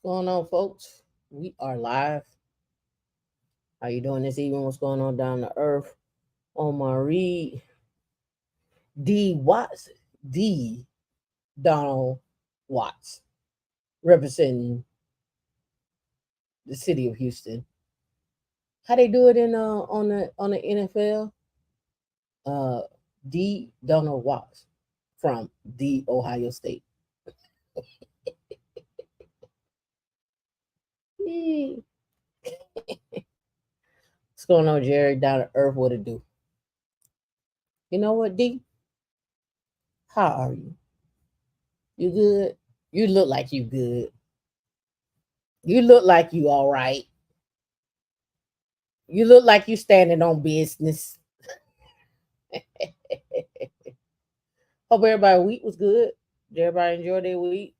going on, folks? We are live. How you doing this evening? What's going on down the earth? On my read, D. Watts, D. Donald Watts, representing the city of Houston. How they do it in on the NFL? Uh, D. Donald Watts from the Ohio State. What's going on, Jerry? Down to earth, what it do? You know what, D? How are you? You good? You look like you good. You look like you all right. You look like you standing on business. Hope everybody week was good. Did everybody enjoy their week?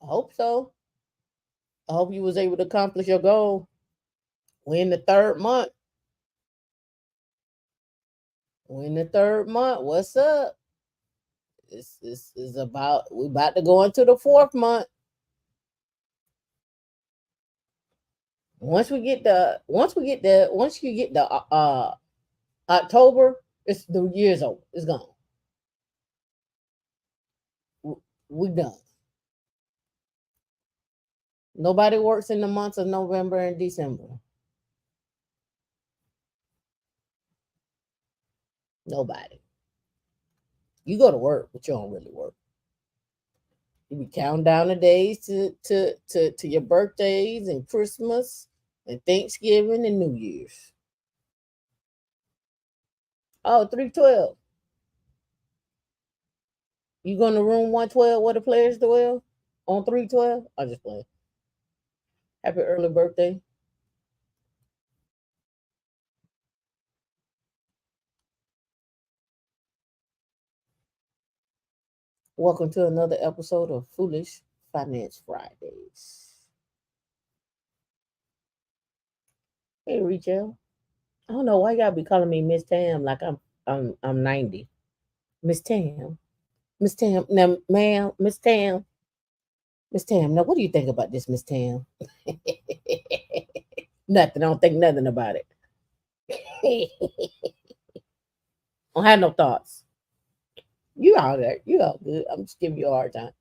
I hope so. I hope you was able to accomplish your goal. We're in the third month. We're in the third month. What's up? This is about we about to go into the fourth month. Once you get the October, it's the year's over. It's gone. We done. Nobody works in the months of November and December. Nobody. You go to work, but you don't really work. You be counting down the days to your birthdays and Christmas and Thanksgiving and New Year's. Oh, 312. You going to room 112 where the players dwell? On 312? I just playing. Happy early birthday. Welcome to another episode of Foolish Finance Fridays. Hey, Rachel. I don't know why y'all be calling me Miss Tam like I'm 90. Miss Tam. Miss Tam. Now, ma'am, Miss Tam. Miss Tam. Now, what do you think about this, Miss Tam? Nothing. I don't think nothing about it. I don't have no thoughts. You all there. You all good. I'm just giving you a hard time.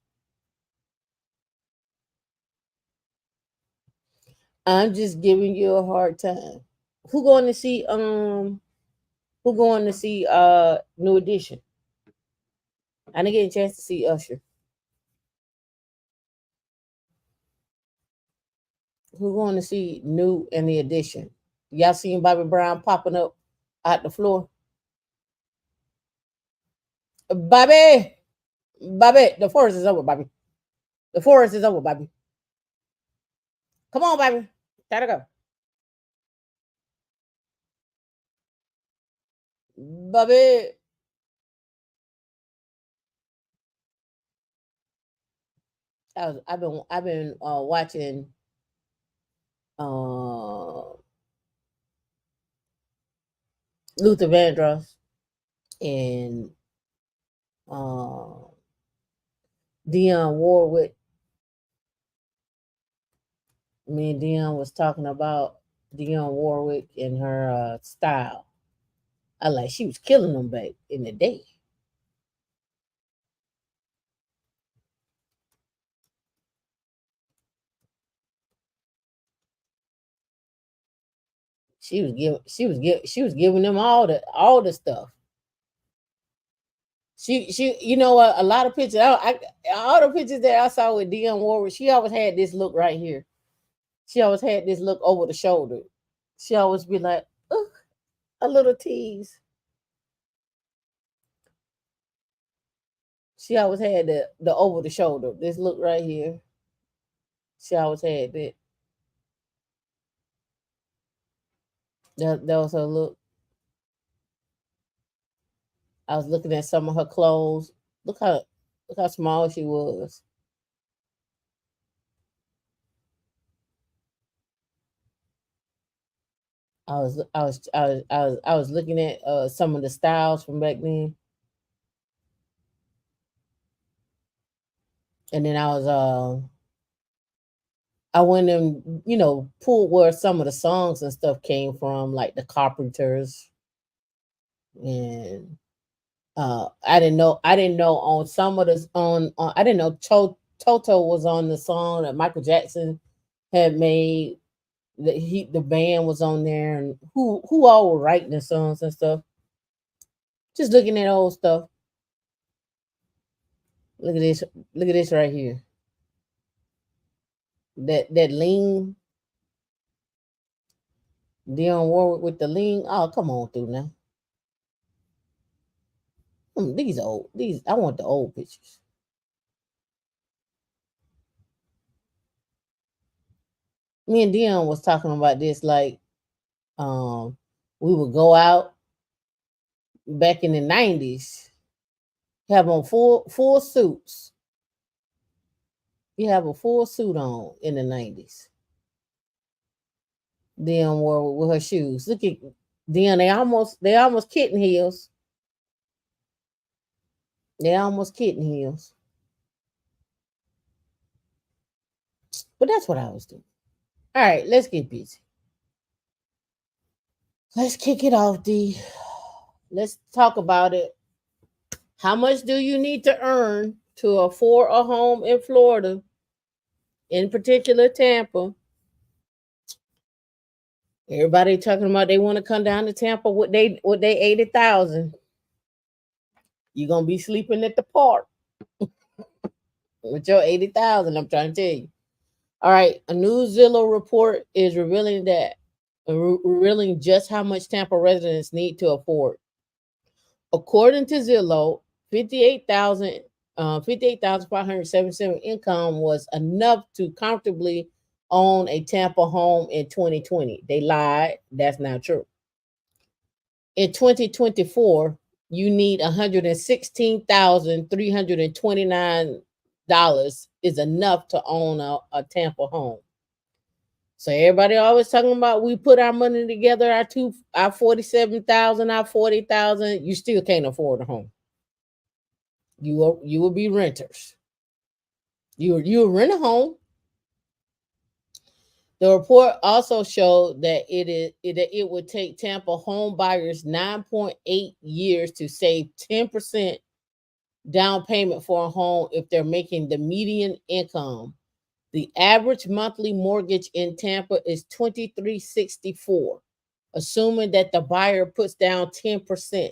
I'm just giving you a hard time. Who going to see who going to see New Edition? I didn't get a chance to see Usher. Who going to see New and the Edition? Y'all seen Bobby Brown popping up out the floor? Bobby! Bobby, the forest is over, Bobby. The forest is over, Bobby. Come on, Bobby. Gotta go. Bobby. I've been watching uh Luther Vandross and uh Dionne Warwick. Me and Dionne was talking about Dionne Warwick and her style. I like she was killing them back in the day. She was giving them all the stuff. She you know a lot of pictures. All the pictures that I saw with Dionne Warwick, she always had this look right here. She always had this look over the shoulder. She always be like, "Ugh," a little tease. She always had the over the shoulder. This look right here. She always had that. That was her look. I was looking at some of her clothes. Look how small she was. I was looking at some of the styles from back then. And then I went and pulled where some of the songs and stuff came from, like the Carpenters, and I didn't know on some of the on I didn't know Toto was on the song that Michael Jackson had made. The band was on there, and who all were writing the songs and stuff. Just looking at old stuff. Look at this. Look at this right here. That lean Dionne Warwick with the lean. Oh, come on through now. These old. These I want the old pictures. Me and Dion was talking about this, like we would go out back in the 90s, have on full suits. You have a full suit on in the 90s. Dion wore with her shoes. Look at Dion, they almost kitten heels. They almost kitten heels. But that's what I was doing. All right, let's get busy. Let's kick it off, D. Let's talk about it. How much do you need to earn to afford a home in Florida, in particular Tampa? Everybody talking about they want to come down to Tampa with they 80,000. You're gonna be sleeping at the park with your 80,000. I'm trying to tell you. All right, a new Zillow report is revealing just how much Tampa residents need to afford. According to Zillow, 58,577 income was enough to comfortably own a Tampa home in 2020. They lied. That's not true. In 2024, you need $116,329 is enough to own a Tampa home. So everybody always talking about we put our money together, our 47,000, our 40,000. You still can't afford a home. You will be renters. You rent a home. The report also showed that it would take Tampa home buyers 9.8 years to save 10% down payment for a home if they're making the median income. The average monthly mortgage in Tampa is $2,364, assuming that the buyer puts down 10%.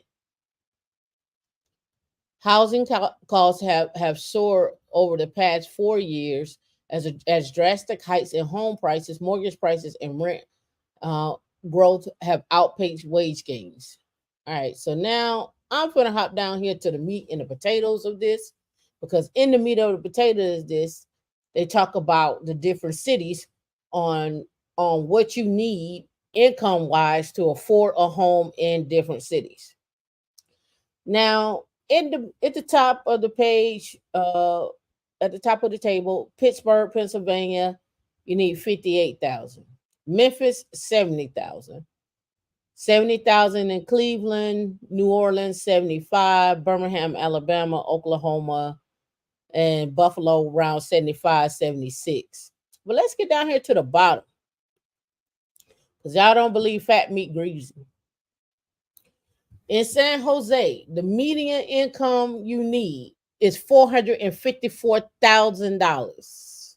Housing costs have soared over the past 4 years as drastic hikes in home prices, mortgage prices, and rent uh, growth have outpaced wage gains. All right, so now I'm going to hop down here to the meat and the potatoes of this, because in the meat of the potato is this. They talk about the different cities on what you need income wise to afford a home in different cities. Now, at the top of the page, at the top of the table, Pittsburgh, Pennsylvania, you need 58,000. Memphis, 70,000. 70,000 in Cleveland, New Orleans, 75, Birmingham, Alabama, Oklahoma, and Buffalo around 75, 76. But let's get down here to the bottom, because y'all don't believe fat meat greasy. In San Jose, the median income you need is $454,000.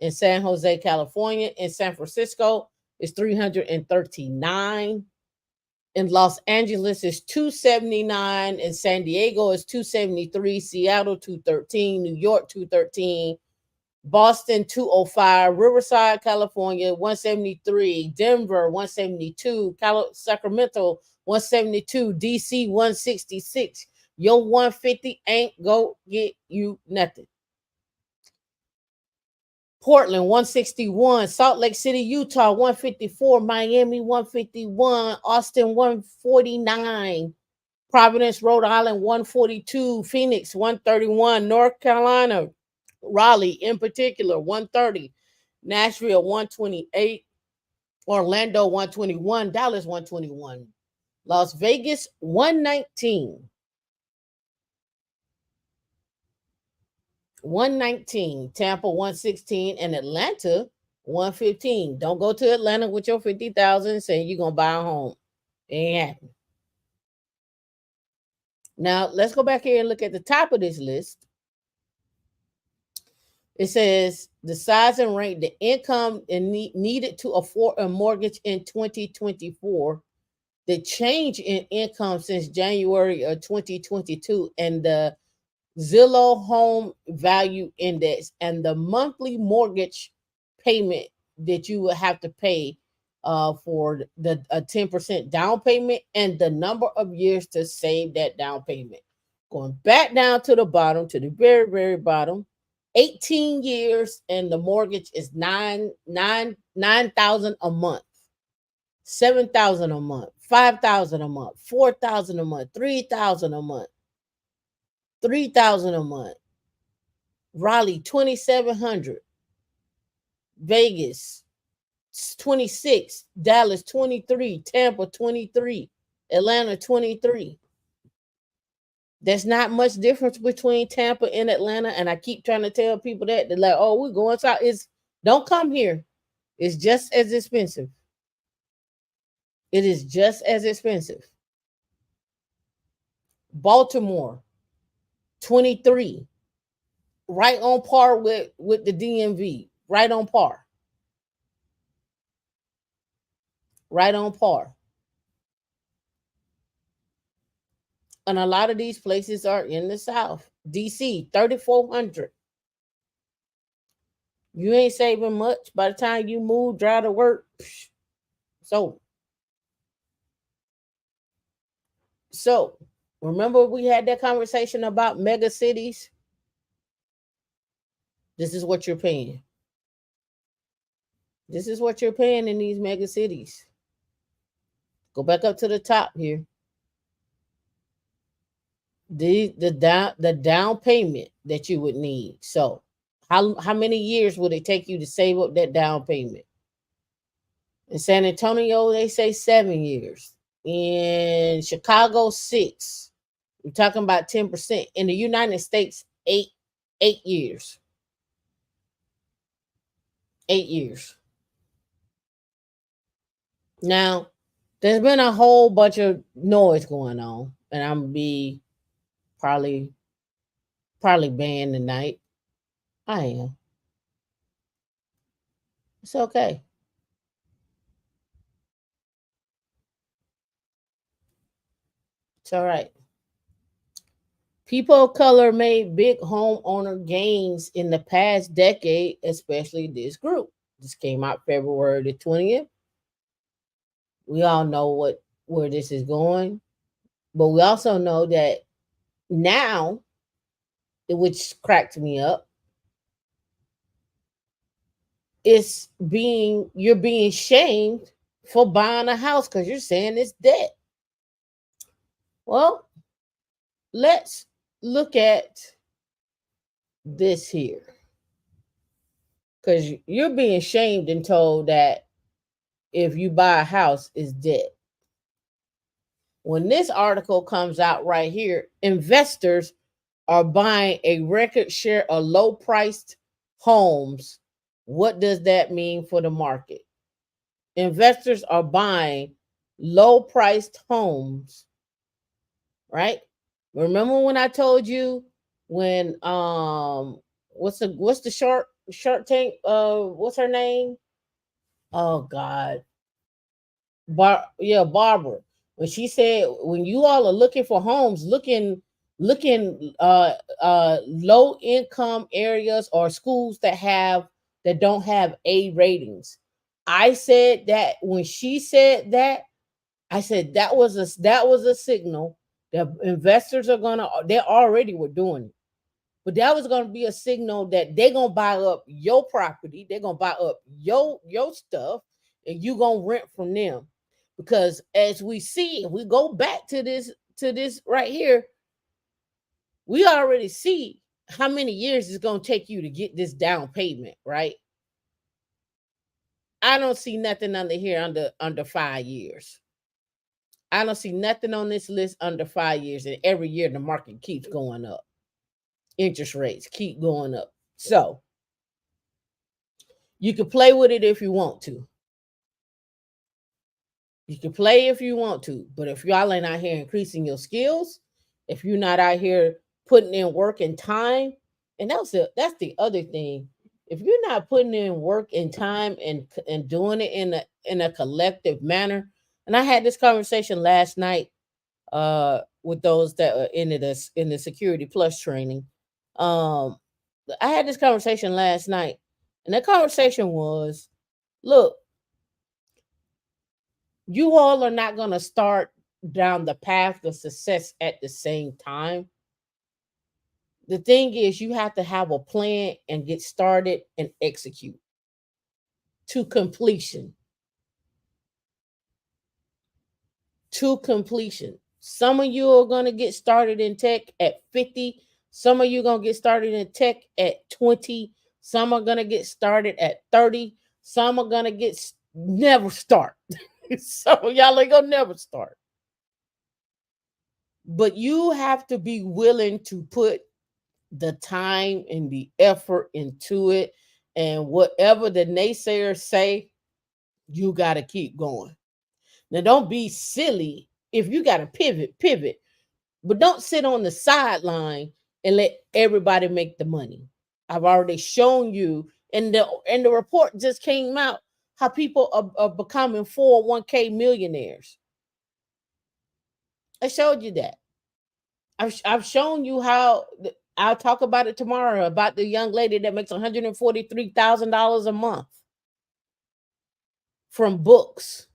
In San Jose, California. In San Francisco, it's 339. In Los Angeles, it's 279. In San Diego, it's 273. Seattle, 213. New York, 213. Boston, 205. Riverside, California, 173. Denver, 172. Sacramento, 172. DC, 166. Your 150 ain't go get you nothing. Portland, 161. Salt Lake City, Utah, 154. Miami, 151. Austin, 149. Providence, Rhode Island, 142. Phoenix, 131. North Carolina, Raleigh in particular, 130. Nashville, 128. Orlando, 121. Dallas, 121. Las Vegas, 119. 119, Tampa 116, and Atlanta 115. Don't go to Atlanta with your 50,000 saying you're gonna buy a home. It ain't happening. Now let's go back here and look at the top of this list. It says the size and rank, the income needed to afford a mortgage in 2024, the change in income since January of 2022, and the Zillow Home Value Index, and the monthly mortgage payment that you will have to pay for the 10% down payment, and the number of years to save that down payment. Going back down to the bottom, to the very, very bottom, 18 years, and the mortgage is 9,000 a month, 7,000 a month, 5,000 a month, 4,000 a month, 3,000 a month, 3,000 a month. Raleigh 2,700, Vegas 26, Dallas 23, Tampa 23, Atlanta 23. There's not much difference between Tampa and Atlanta, and I keep trying to tell people that they're like, "Oh, we're going south." It's don't come here. It's just as expensive. It is just as expensive. Baltimore 23, right on par with the DMV, right on par. Right on par. And a lot of these places are in the South. DC, 3,400. You ain't saving much by the time you move, drive to work. So, so remember we had that conversation about mega cities? This is what you're paying. This is what you're paying in these mega cities. Go back up to the top here. The down payment that you would need. So how many years would it take you to save up that down payment? In San Antonio, they say 7 years. In Chicago, 6. We're talking about 10%. In the United States, 8 years. 8 years. Now, there's been a whole bunch of noise going on, and I'm gonna be probably banned tonight. I am. It's okay. It's all right. People of color made big homeowner gains in the past decade, especially this group. This came out February the 20th. We all know where this is going, but we also know that now, which cracked me up, you're being shamed for buying a house because you're saying it's debt. Well, let's look at this here, because you're being shamed and told that if you buy a house, it's debt. When this article comes out right here, investors are buying a record share of low priced homes. What does that mean for the market? Investors are buying low priced homes, right? Remember when I told you when what's the Shark Tank what's her name? Oh God. Barbara. When she said when you all are looking for homes, looking low income areas or schools that don't have A ratings. I said that when she said that, I said that was a signal that investors they already were doing it. But that was gonna be a signal that they're gonna buy up your property, they're gonna buy up your stuff, and you gonna rent from them. Because as we see, if we go back to this right here, we already see how many years it's gonna take you to get this down payment, right? I don't see nothing under here under 5 years. I don't see nothing on this list under 5 years, and every year the market keeps going up. interest rates keep going up. So you can play with it if you want to. You can play if you want to, but if y'all ain't out here increasing your skills, if you're not out here putting in work and time, and that's the other thing. If you're not putting in work and time and doing it in a collective manner, and I had this conversation last night with those that are in the Security Plus training. Um I had this conversation last night, and that conversation was, look, you all are not going to start down the path of success at the same time. The thing is, you have to have a plan and get started and execute to completion. To completion. Some of you are going to get started in tech at 50. Some of you are going to get started in tech at 20. Some are going to get started at 30. Some are going to never start. Some of y'all ain't going to never start. But you have to be willing to put the time and the effort into it. And whatever the naysayers say, you got to keep going. Now, don't be silly. If you got to pivot. But don't sit on the sideline and let everybody make the money. I've already shown you, and the report just came out, how people are becoming 401k millionaires. I showed you that. I've shown you how. I'll talk about it tomorrow, about the young lady that makes $143,000 a month from books.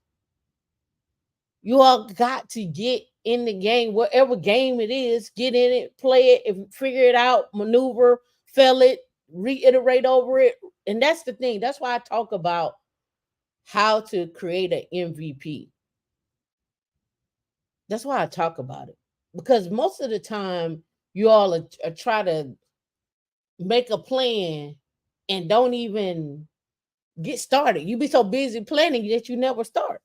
You all got to get in the game, whatever game it is, get in it, play it, figure it out, maneuver, fail it, reiterate over it. And that's the thing. That's why I talk about how to create an MVP. That's why I talk about it. Because most of the time, you all are try to make a plan and don't even get started. You be so busy planning that you never start.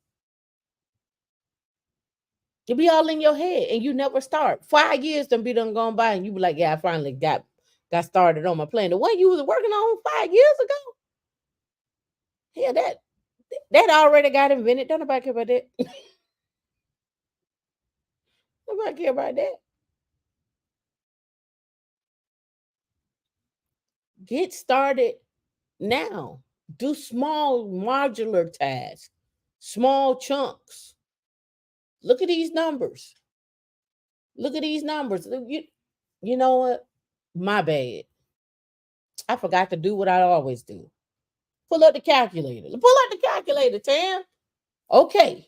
You be all in your head and you never start. 5 years done be done gone by and you be like, yeah, I finally got started on my plan. The one you was working on 5 years ago, yeah, that already got invented. Don't nobody care about that. Nobody care about that. Get started now. Do small modular tasks, small chunks. Look at these numbers. Look at these numbers. You know what? My bad. I forgot to do what I always do. Pull up the calculator. Pull up the calculator, Tam. Okay.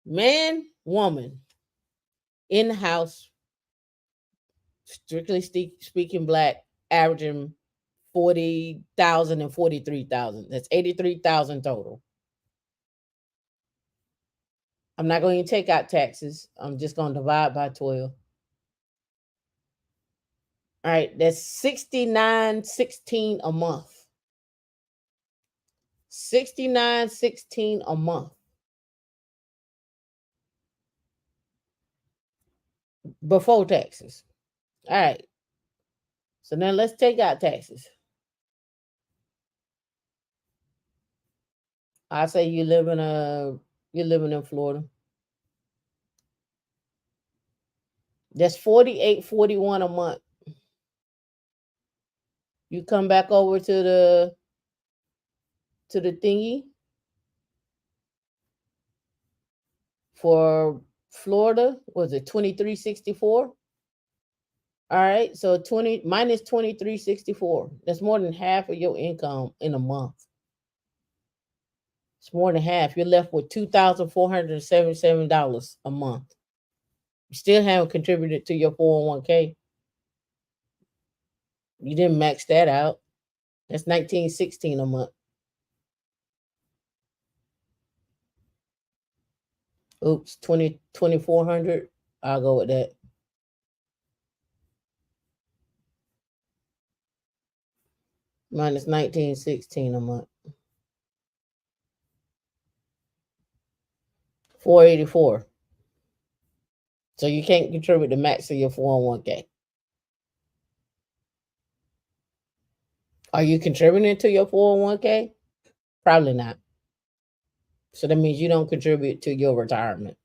Man, woman, in the house, strictly speaking, black, averaging 40,000 and 43,000. That's 83,000 total. I'm not going to take out taxes. I'm just going to divide by 12. All right, that's 69.16 a month. 69.16 a month before taxes. All right. So now let's take out taxes. I say you're living in Florida. That's 48.41 a month. You come back over to the thingy for Florida. Was it 23.64? All right, so 20 minus 23.64. That's more than half of your income in a month. It's more than half. You're left with $2,477 a month. You still haven't contributed to your 401k. You didn't max that out. That's 19.16 a month. Oops, 2,400. I'll go with that. Minus 19.16 a month. 484. So you can't contribute the max of your 401k. Are you contributing to your 401k? Probably not. So that means you don't contribute to your retirement.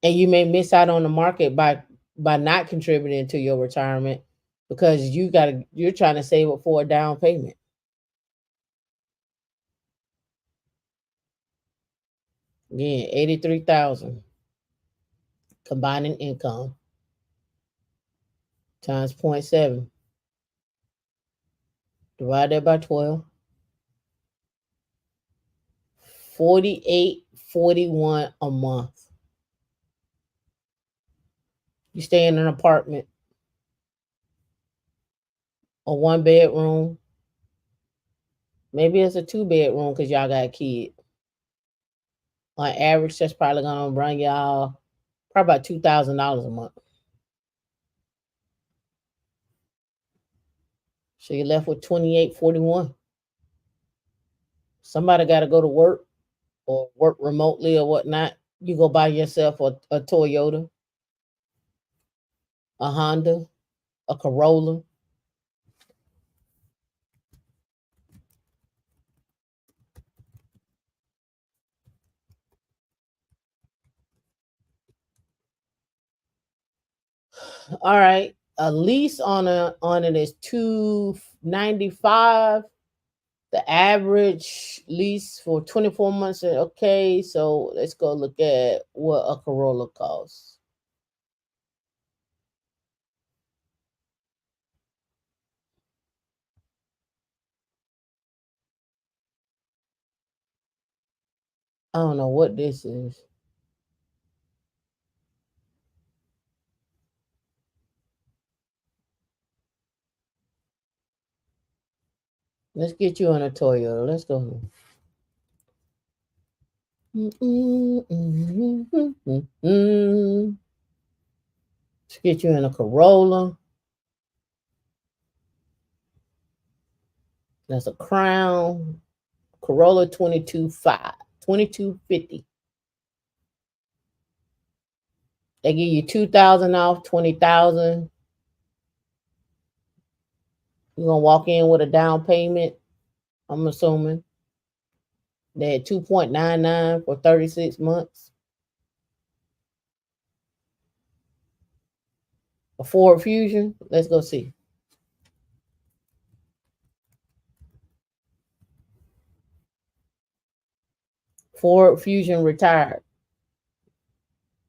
And you may miss out on the market by not contributing to your retirement because you're trying to save up for a down payment. Again, 83,000 combining income times 0.7 divided by 12. 48.41 a month. You stay in an apartment, a 1 bedroom. Maybe it's a 2 bedroom because y'all got a kid. On average, that's probably gonna bring y'all probably about $2,000 a month. So you're left with 28.41. Somebody got to go to work or work remotely or whatnot. You go buy yourself a Toyota, a Honda, a Corolla. All right. A lease on it is $295. The average lease for 24 months. Okay, so let's go look at what a Corolla costs. I don't know what this is. Let's get you on a Toyota. Let's go. Let's get you in a Corolla. That's a Crown. Corolla 2250. They give you 2,000 off, 20,000. You're gonna walk in with a down payment, I'm assuming. They had 2.99 for 36 months. A Ford Fusion. Let's go see. Ford Fusion retired.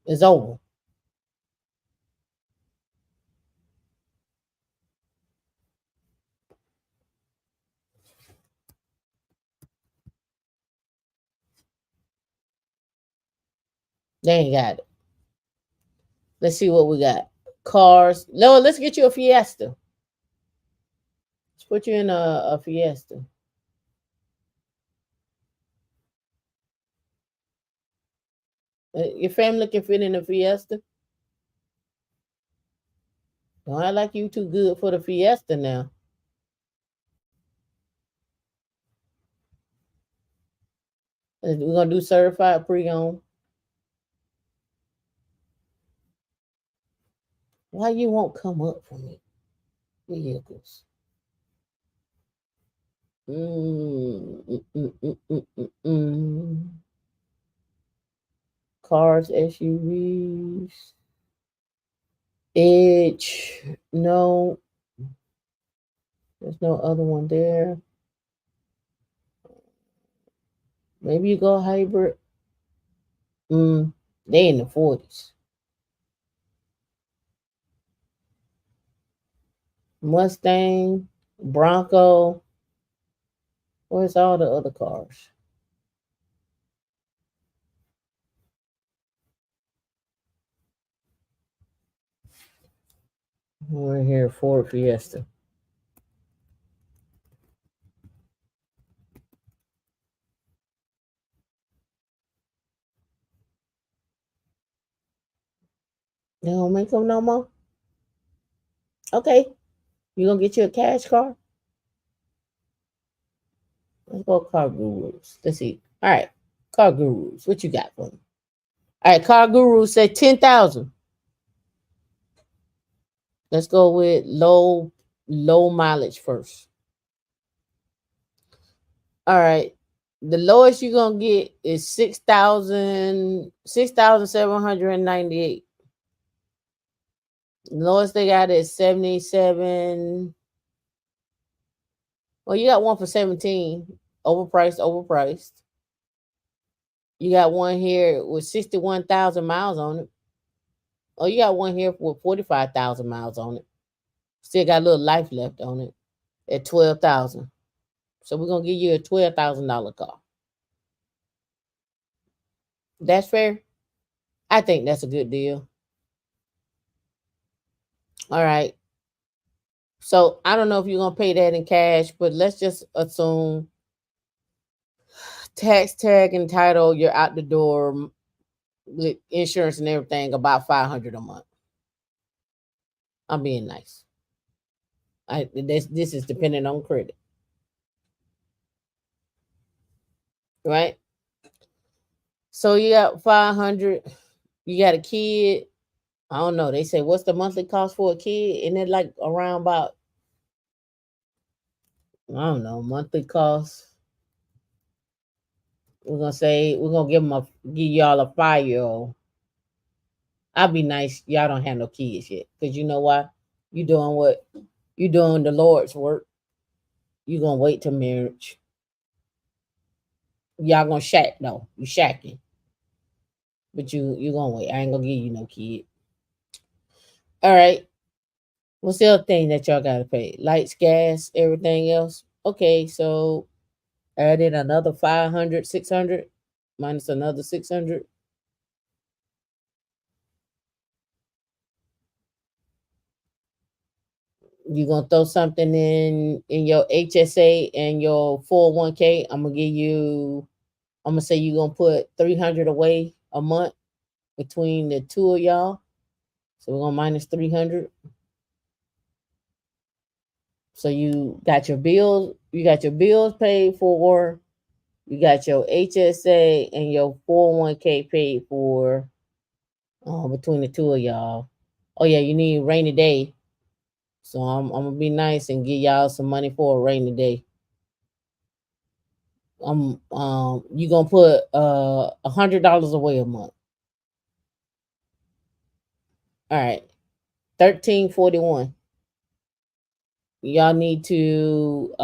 It's over. They ain't got it. Let's see what we got. Cars. No, let's get you a Fiesta. Let's put you in a Fiesta. Your family can fit in a Fiesta. Don't act like you too good for the Fiesta now. We're gonna do certified pre-owned. Why you won't come up for me? Vehicles. Cars, SUVs. Edge. No. There's no other one there. Maybe you go hybrid. They in the 40s. Mustang, Bronco. Where's all the other cars? We're here, Ford Fiesta. They don't make them no more? Okay. You gonna get you a cash car? Let's go Car Gurus. Let's see. All right. Car Gurus. What you got for me? All right, Car Gurus said 10,000. Let's go with low low mileage first. All right. The lowest you're gonna get is 6,798. Lowest they got is 77. Well, you got one for 17. Overpriced, overpriced. You got one here with 61,000 miles on it. Oh, you got one here with 45,000 miles on it. Still got a little life left on it at 12,000. So we're gonna give you a $12,000 car. That's fair. I think that's a good deal. All right. So I don't know if you're gonna pay that in cash, but let's just assume tax tag and title, you're out the door with insurance and everything about 500 a month. I'm being nice. This is depending on credit, right? So you got 500. You got a kid. I don't know. They say what's the monthly cost for a kid, and it like around about, I don't know, monthly cost. We're gonna give y'all a 5-year-old. I'll be nice. Y'all don't have no kids yet, cause you know why? You doing what? You doing the Lord's work. You gonna wait till marriage. Y'all gonna shack though. You shacking, but you gonna wait. I ain't gonna give you no kid. All right. What's the other thing that y'all gotta pay? Lights, gas, everything else. Okay, so add in another 500, 600, minus another 600. You gonna throw something in your HSA and your 401k. I'm gonna say you gonna put 300 away a month between the two of y'all. So we're gonna minus 300. So you got your bills paid for, you got your HSA and your 401k paid for, between the two of y'all. Oh yeah, you need rainy day. So I'm gonna be nice and give y'all some money for a rainy day. You gonna put $100 away a month. All right, 1341. Y'all need to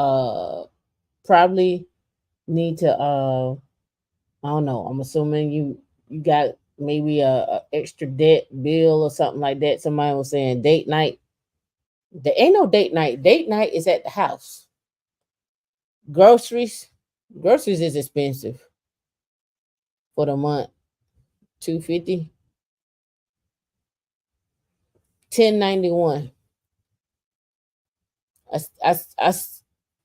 probably need to I don't know. I'm assuming you got maybe a extra debt bill or something like that. Somebody was saying date night. There ain't no date night. Date night is at the house. Groceries. Groceries is expensive for the month. 250. 1091. I, I,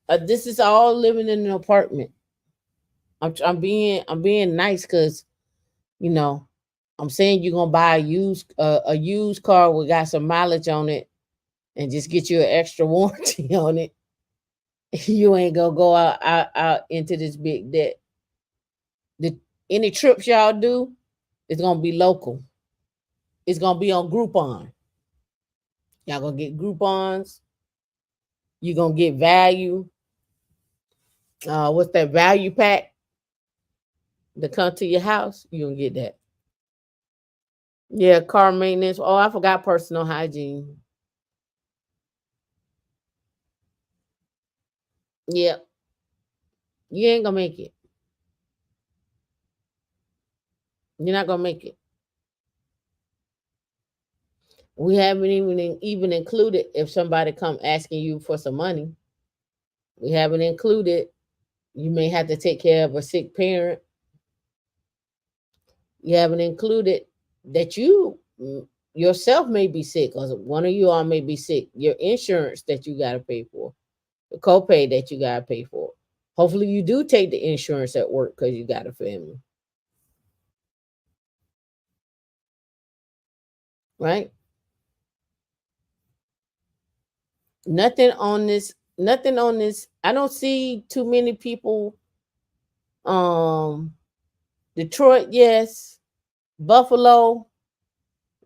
I, this is all living in an apartment. I'm being nice because you know I'm saying you're gonna buy a used car with got some mileage on it and just get you an extra warranty on it. You ain't gonna go out into this big debt. The any trips y'all do, it's gonna be local. It's gonna be on Groupon. Y'all gonna get Groupons. You gonna get value. What's that value pack to come to your house? You gonna get that. Yeah, car maintenance. Oh, I forgot personal hygiene. Yeah, you ain't gonna make it. You're not gonna make it. We haven't even included if somebody come asking you for some money. We haven't included you may have to take care of a sick parent. You haven't included that yourself may be sick or one of you all may be sick. Your insurance that you got to pay for, the copay that you got to pay for. Hopefully, you do take the insurance at work because you got a family, right? Nothing on this. Nothing on this. I don't see too many people. Um, Detroit, yes. Buffalo,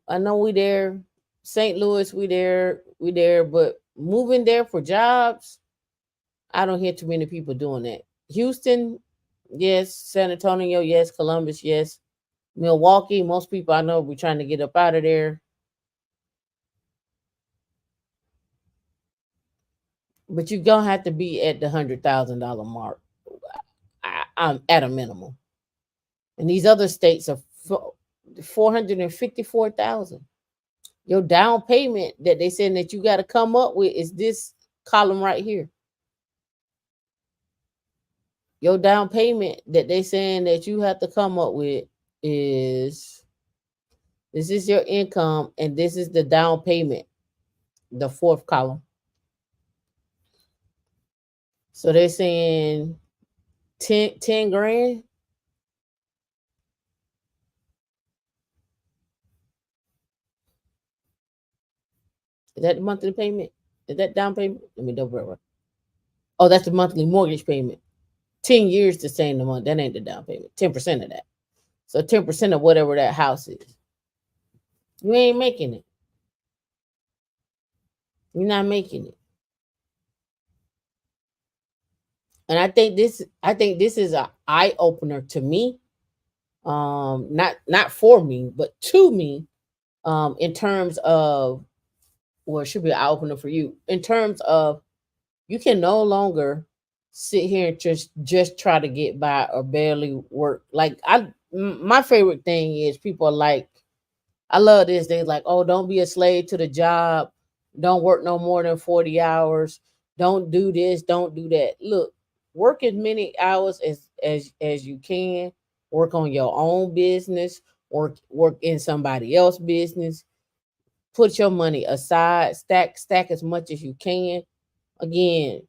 I know we there. St. Louis, we there. We there, but moving there for jobs, I don't hear too many people doing that. Houston, yes. San Antonio, yes. Columbus, yes. Milwaukee, most people I know be trying to get up out of there. But you're gonna have to be at the $100,000 mark. I'm at a minimum. And these other states are 454,000. Your down payment that they saying that you got to come up with is this column right here. Your down payment that they saying that you have to come up with is this is your income and this is the down payment, the fourth column. So they're saying 10 grand. Is that the monthly payment? Is that down payment? Let me double check. Oh, that's the monthly mortgage payment. 10 years to stay in the month. That ain't the down payment. 10% of that. So 10% of whatever that house is. You ain't making it. You're not making it. And I think this is an eye opener to me. Not for me, but to me, in terms of, well, it should be an eye opener for you. In terms of, you can no longer sit here and just try to get by or barely work. Like my favorite thing is people are like, I love this. They like, oh, don't be a slave to the job. Don't work no more than 40 hours. Don't do this. Don't do that. Look, work as many hours as you can. Work on your own business. Work in somebody else's business. Put your money aside. Stack as much as you can. Again,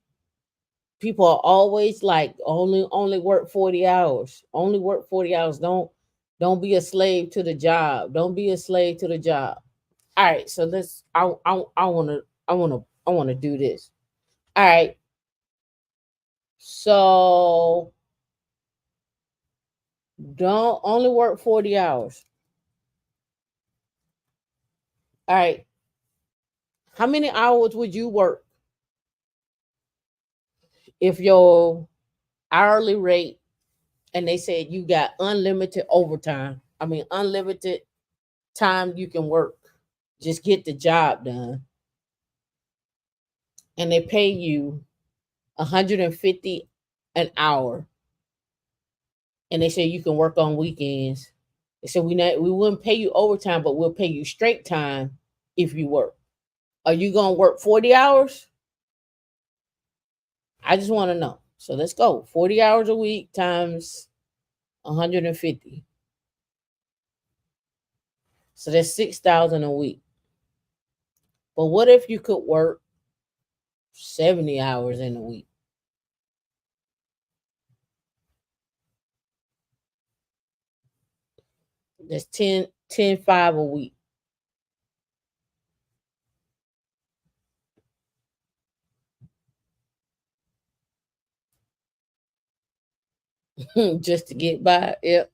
people are always like, only work 40 hours. Only work 40 hours. Don't be a slave to the job. Don't be a slave to the job. All right, so let's. I want to do this. All right, so don't only work 40 hours. All right, how many hours would you work if your hourly rate and they said you got unlimited overtime? I mean, unlimited time you can work. Just get the job done, and they pay you 150 an hour, and they say you can work on weekends. They said we wouldn't pay you overtime, but we'll pay you straight time if you work. Are you gonna work 40 hours? I just want to know. So let's go. 40 hours a week times 150. So that's 6,000 a week. But what if you could work 70 hours in a week? That's 10 5 a week. Just to get by. Yep.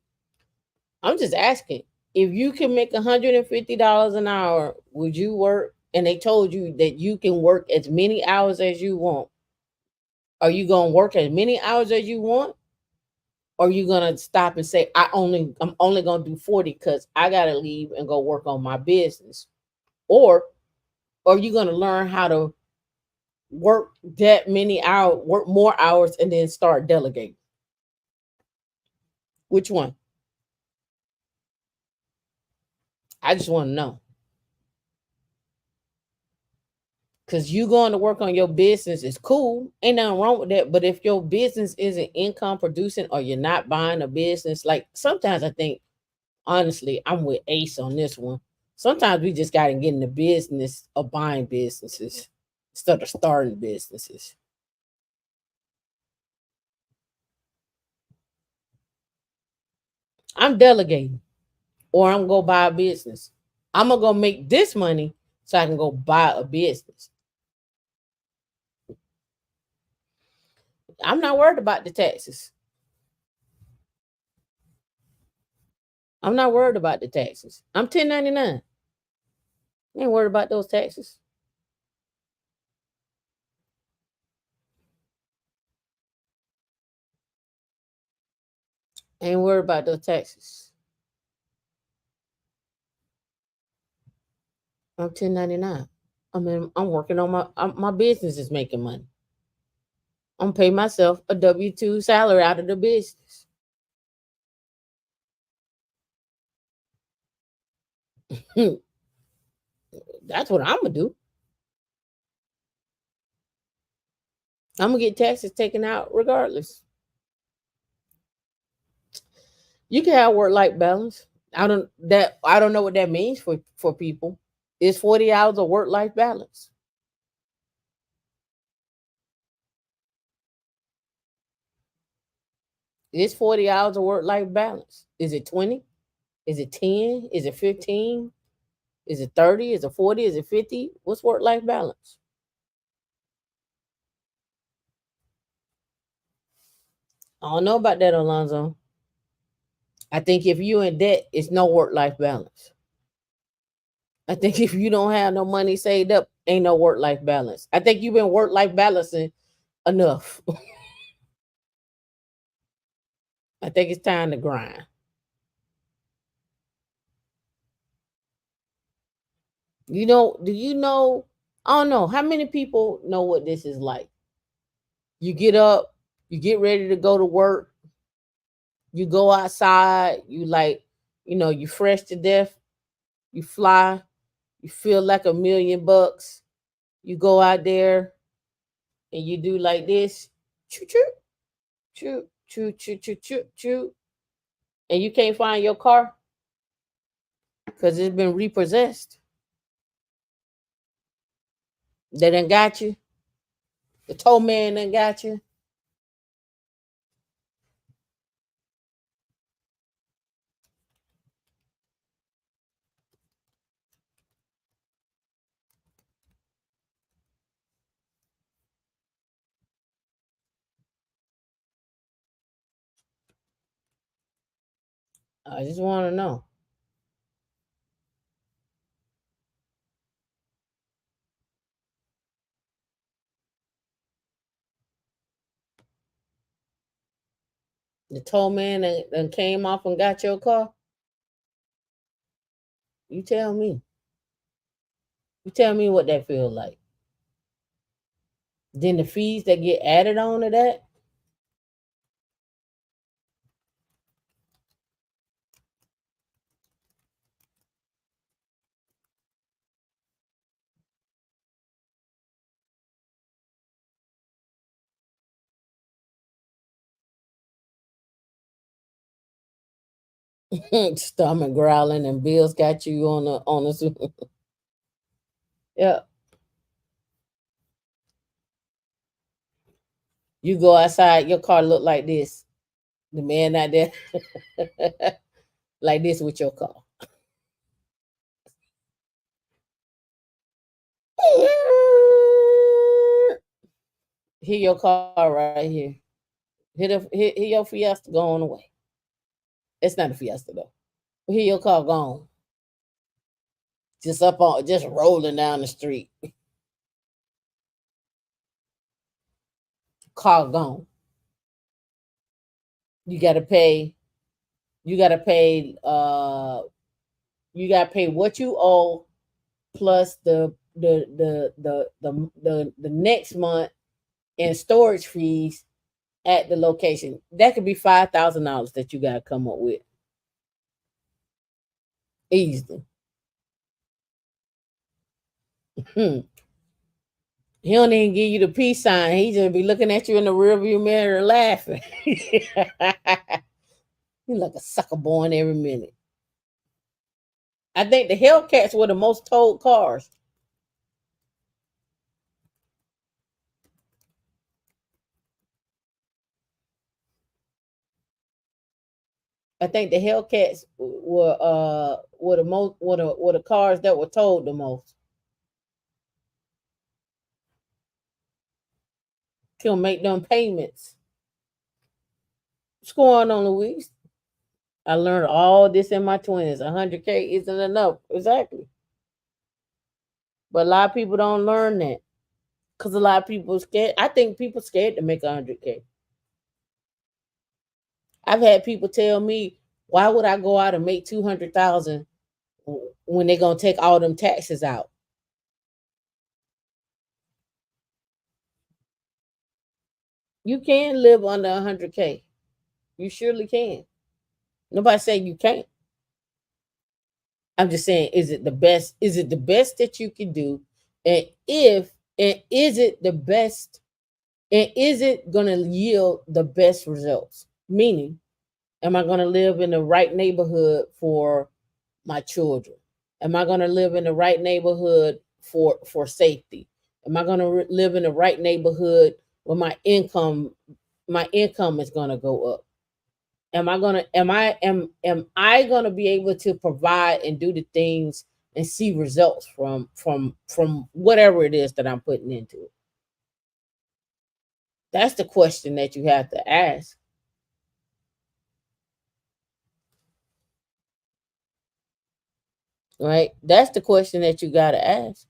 I'm just asking. If you can make $150 an hour, would you work? And they told you that you can work as many hours as you want. Are you gonna work as many hours as you want? Or are you gonna stop and say, I'm only gonna do 40 because I gotta leave and go work on my business? Or are you gonna learn how to work that many hours, work more hours, and then start delegating? Which one? I just want to know. Because you going to work on your business is cool. Ain't nothing wrong with that. But if your business isn't income producing or you're not buying a business, like sometimes I think, honestly, I'm with Ace on this one. Sometimes we just got to get in the business of buying businesses instead of starting businesses. I'm delegating or I'm going to buy a business. I'm going to go make this money so I can go buy a business. I'm not worried about the taxes. I'm not worried about the taxes. I'm 1099. I ain't worried about those taxes. Ain't worried about those taxes. I'm 1099. I mean, I'm working on my business is making money. I'm paying myself a W-2 salary out of the business. That's what I'm gonna do. I'm gonna get taxes taken out regardless. You can have work-life balance. I don't know what that means for people. It's 40 hours of work-life balance. It's 40 hours of work-life balance. Is it 20? Is it 10? Is it 15? Is it 30? Is it 40? Is it 50? What's work-life balance? I don't know about that, Alonzo. I think if you in debt, it's no work-life balance. I think if you don't have no money saved up, ain't no work-life balance. I think you've been work-life balancing enough. I think it's time to grind. Do you know? I don't know. How many people know what this is like? You get up, you get ready to go to work, you go outside, you like, you fresh to death, you fly, you feel like $1,000,000. You go out there and you do like this, choo choo, choo choo choo choo choo choo, and you can't find your car because it's been repossessed. They done got you. The tow man done got you. I just want to know. The tow man done came off and got your car. You tell me. You tell me what that feel like. Then the fees that get added on to that. Stomach growling and bills got you on the yeah. You go outside, your car look like this. The man out there like this with your car. Here your car right here. Here your Fiesta going away. It's not a Fiesta though. Here your car gone. Just rolling down the street. Car gone. You gotta pay. You gotta pay. You gotta pay what you owe plus the next month in storage fees at the location. That could be $5,000 that you gotta come up with easily. Hmm. He don't even give you the peace sign. He just be looking at you in the rearview mirror and laughing. He's like a sucker born every minute. I think the Hellcats were the most towed cars. I think the Hellcats were the most were the cars that were towed the most. Can make them payments. What's going on, Louise? I learned all this in my 20s. 100K isn't enough. Exactly. But a lot of people don't learn that. Because a lot of people scared. I think people scared to make 100K. I've had people tell me, why would I go out and make 200,000 when they're gonna take all them taxes out? You can live under 100K. You surely can. Nobody saying you can't. I'm just saying, is it the best? Is it the best that you can do? And if and is it the best? And is it gonna yield the best results? Meaning, am I gonna live in the right neighborhood for my children? Am I gonna live in the right neighborhood for safety? Am I gonna live in the right neighborhood where my income is gonna go up? Am I gonna be able to provide and do the things and see results from whatever it is that I'm putting into it? That's the question that you have to ask, right? That's the question that you got to ask.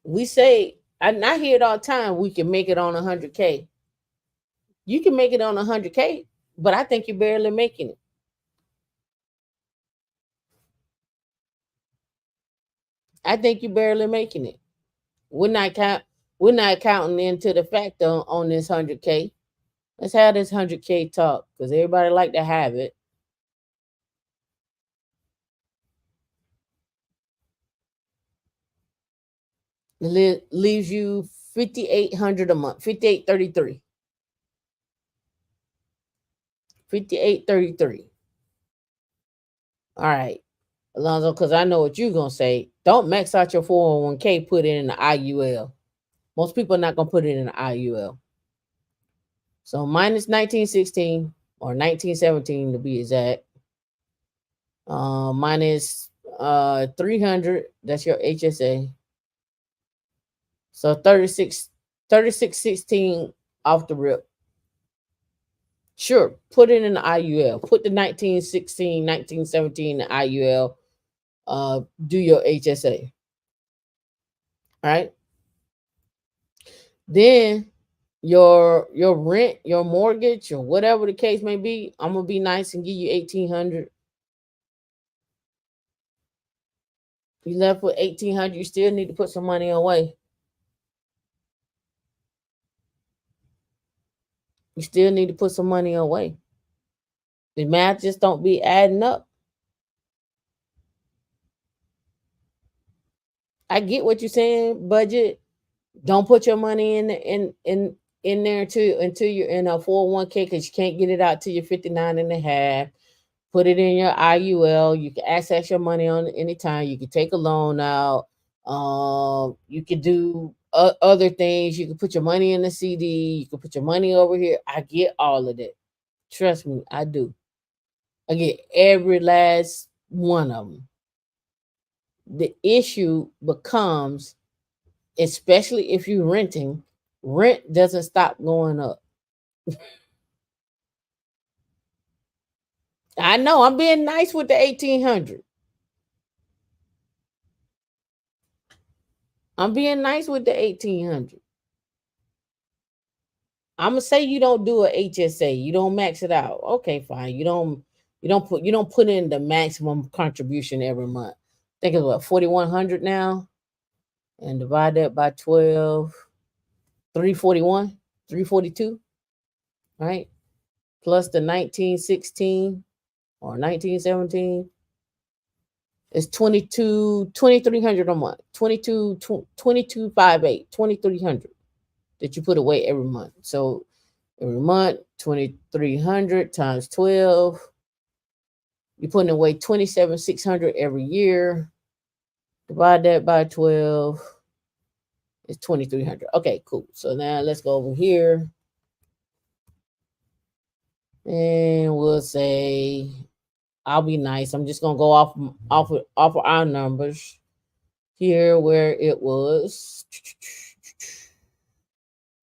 We say, I hear it all the time, we can make it on 100K. You can make it on 100K, but I think you're barely making it. I think you're barely making it. We're not counting into the fact on this 100K. Let's have this 100K talk because everybody like to have it. Leaves you 5,800 a month, 5833. 5833. All right. Alonzo, because I know what you're gonna say. Don't max out your 401K, put it in the IUL. Most people are not gonna put it in the IUL. So minus 1916 or 1917 to be exact. Minus 300, that's your HSA. So 3616 off the rip. Sure, put it in the IUL. Put the 1916, 1917 in the IUL. Do your HSA. All right. Then your rent, your mortgage, or whatever the case may be, I'm gonna be nice and give you 1,800. You left with 1,800. You still need to put some money away. You still need to put some money away. The math just don't be adding up. I get what you're saying. Budget. Don't put your money in there until you're in a 401K because you can't get it out till you're 59 and a half. Put it in your IUL. You can access your money on anytime. You can take a loan out. You can do other things. You can put your money in the CD. You can put your money over here. I get all of that. Trust me, I do. I get every last one of them. The issue becomes, especially if you're renting, rent doesn't stop going up. I know I'm being nice with the 1,800. I'm being nice with the 1,800. I'm gonna say you don't do a HSA. You don't max it out. Okay, fine. You don't put in the maximum contribution every month. I think it's what, 4,100 now, and divide that by 12. 341, 342, right? Plus the 1916 or 1917. It's 2,300 a month. 2258, 2,300 that you put away every month. So every month, 2,300 times 12. You're putting away 27,600 every year. Divide that by 12. It's 2,300. Okay, cool. So now let's go over here. And we'll say, I'll be nice. I'm just gonna go off of our numbers here, where it was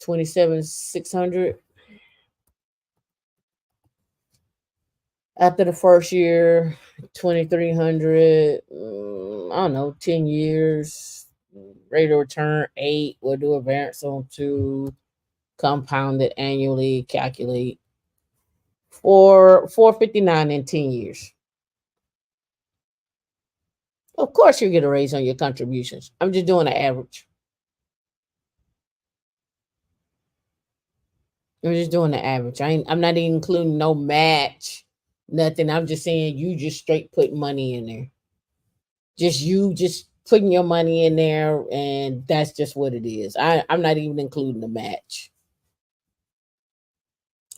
27,600 after the first year, 2,300. I don't know, 10 years, rate of return 8. We'll do a variance on 2, compound it annually, calculate. for 459 in 10 years. Of course you get a raise on your contributions. I'm just doing an average. I'm just doing the average. I'm not even including no match, nothing. I'm just saying you just straight put money in there. Just you just putting your money in there, and that's just what it is. I'm not even including the match.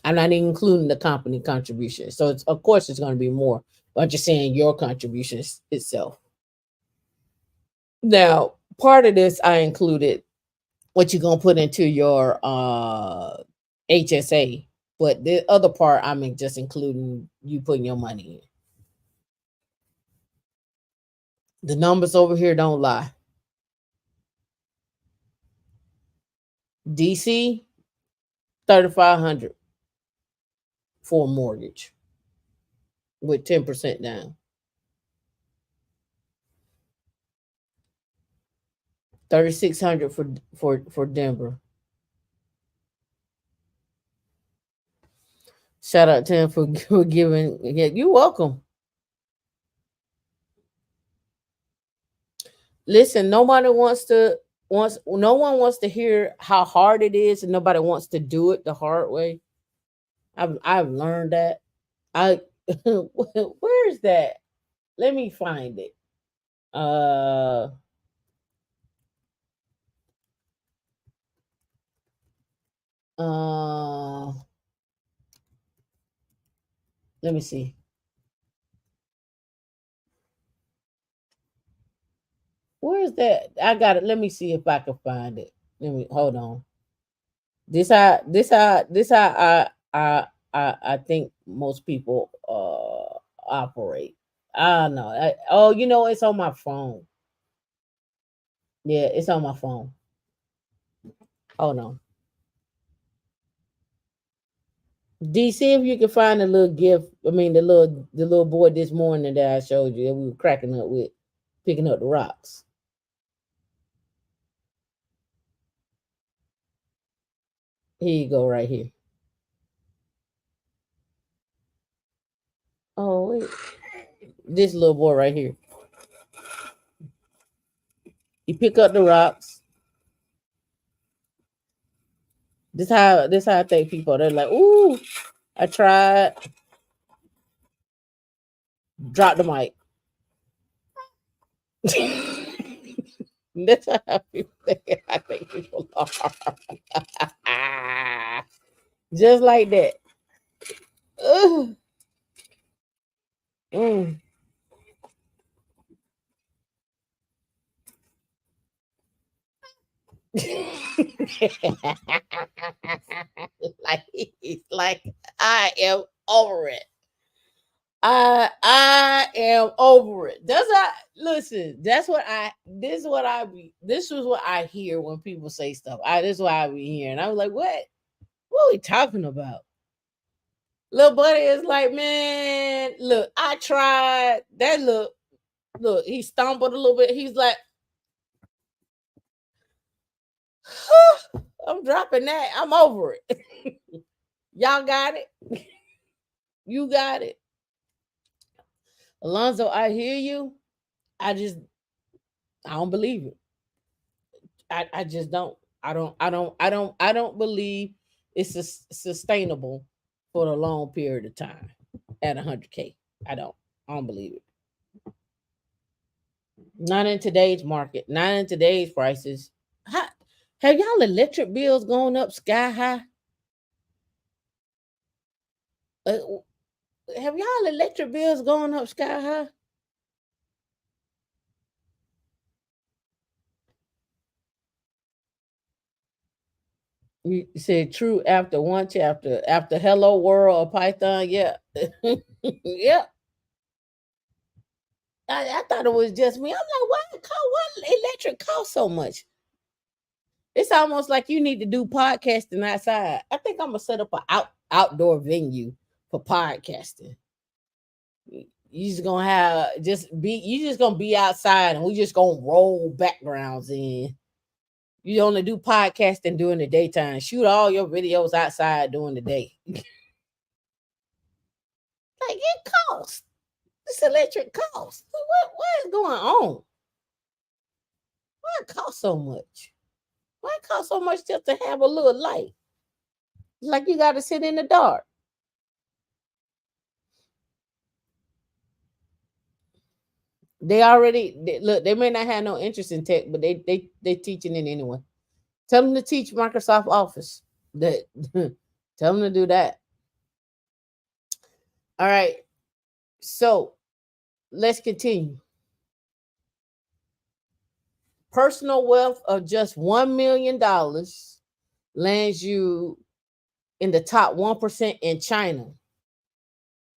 I'm not even including the company contribution. So it's, of course it's going to be more. But I'm just saying your contribution itself. Now, part of this I included what you're gonna put into your HSA, but the other part I'm just including you putting your money in. The numbers over here don't lie. DC 3,500 for a mortgage with 10% down. 3,600 for Denver. Shout out to him for giving. Yeah, you're welcome. Listen, nobody wants to no one wants to hear how hard it is, and nobody wants to do it the hard way. I've learned that. I where is that? Let me find it. Uh uh let me see. Where is that? I got it. Let me see if I can find it. Let me hold on. This how I think most people operate. I don't know. Oh, it's on my phone. Yeah, it's on my phone. Hold on. DC, if you can find a little gift, I mean the little boy this morning that I showed you that we were cracking up with, picking up the rocks. Here you go, right here. Oh wait, this little boy right here. He pick up the rocks. This how I think people. They're like, ooh, I tried. Drop the mic. That's how people think. I think people are. Just like that. Ugh. Mm. like I am over it. I am over it. That's I listen. That's what I. This is what I be. This is what I hear when people say stuff. This is what I be hearing. I was like, what? What are we talking about? Little buddy is like, man, look, I tried. That look. He stumbled a little bit. He's like, I'm dropping that. I'm over it. Y'all got it. You got it. Alonzo, I hear you. I don't believe it. I just don't. I don't believe it's sustainable for a long period of time at 100K. I don't believe it. Not in today's market, not in today's prices. How, have y'all electric bills gone up sky high? Uh, have y'all electric bills going up sky high? You said true after one chapter, after Hello World or Python. Yeah. Yeah. I thought it was just me. I'm like, why electric cost so much? It's almost like you need to do podcasting outside. I think I'm gonna set up an outdoor venue for podcasting. You just gonna have you just gonna be outside and we just gonna roll backgrounds in. You only do podcasting during the daytime. Shoot all your videos outside during the day. Like it costs. This electric costs. What is going on? Why it cost so much? Why it cost so much just to have a little light? Like you got to sit in the dark. Look. They may not have no interest in tech, but they teaching it anyway. Tell them to teach Microsoft Office. That tell them to do that. All right. So let's continue. Personal wealth of just $1 million lands you in the top 1% in China.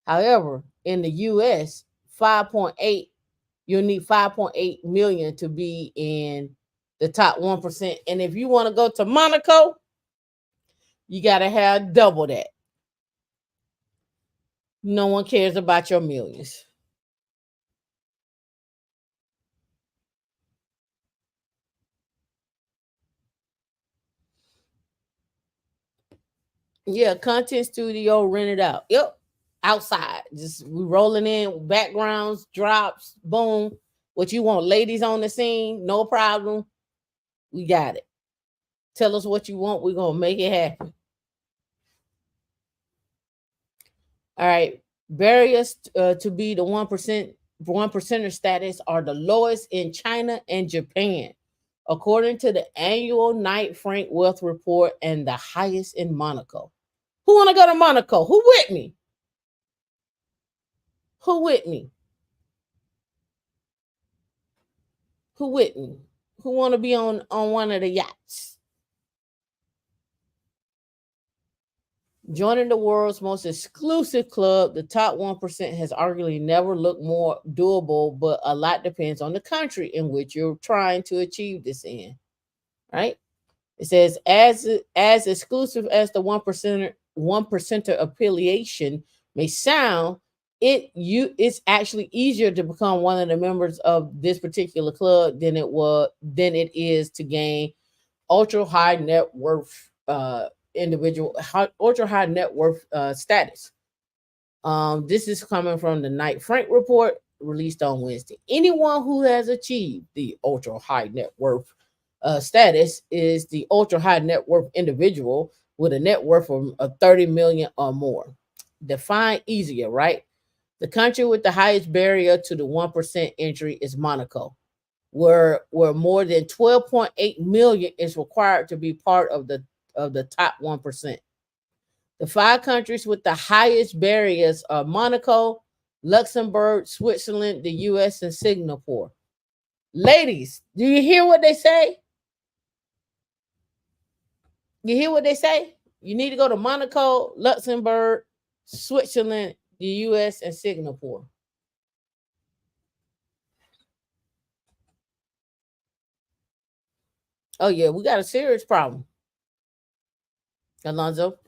However, in the US, 5.8, you'll need 5.8 million to be in the top 1%. And if you want to go to Monaco, you got to have double that. No one cares about your millions. Yeah, content studio rented out. Yep. Outside. Just we rolling in backgrounds, drops, boom. What you want, ladies on the scene, no problem. We got it. Tell us what you want. We're gonna make it happen. All right. Barriers to be the 1% status are the lowest in China and Japan, according to the annual Knight Frank Wealth Report, and the highest in Monaco. Who want to go to Monaco? Who with me? Who with me? Who with me? Who want to be on one of the yachts? Joining the world's most exclusive club, the top 1% has arguably never looked more doable, but a lot depends on the country in which you're trying to achieve this in. Right? It says as exclusive as the 1% affiliation may sound, it's actually easier to become one of the members of this particular club than it is to gain ultra high net worth ultra high net worth status. This is coming from the Knight Frank report released on Wednesday. Anyone who has achieved the ultra high net worth status is the ultra high net worth individual with a net worth of 30 million or more. Define easier, right? The country with the highest barrier to the 1% entry is Monaco, where more than 12.8 million is required to be part of the top 1%. The 5 countries with the highest barriers are Monaco, Luxembourg, Switzerland, the US, and Singapore. Ladies, do you hear what they say? You hear what they say? You need to go to Monaco, Luxembourg, Switzerland, the US, and Singapore. Oh, yeah, we got a serious problem, Alonzo.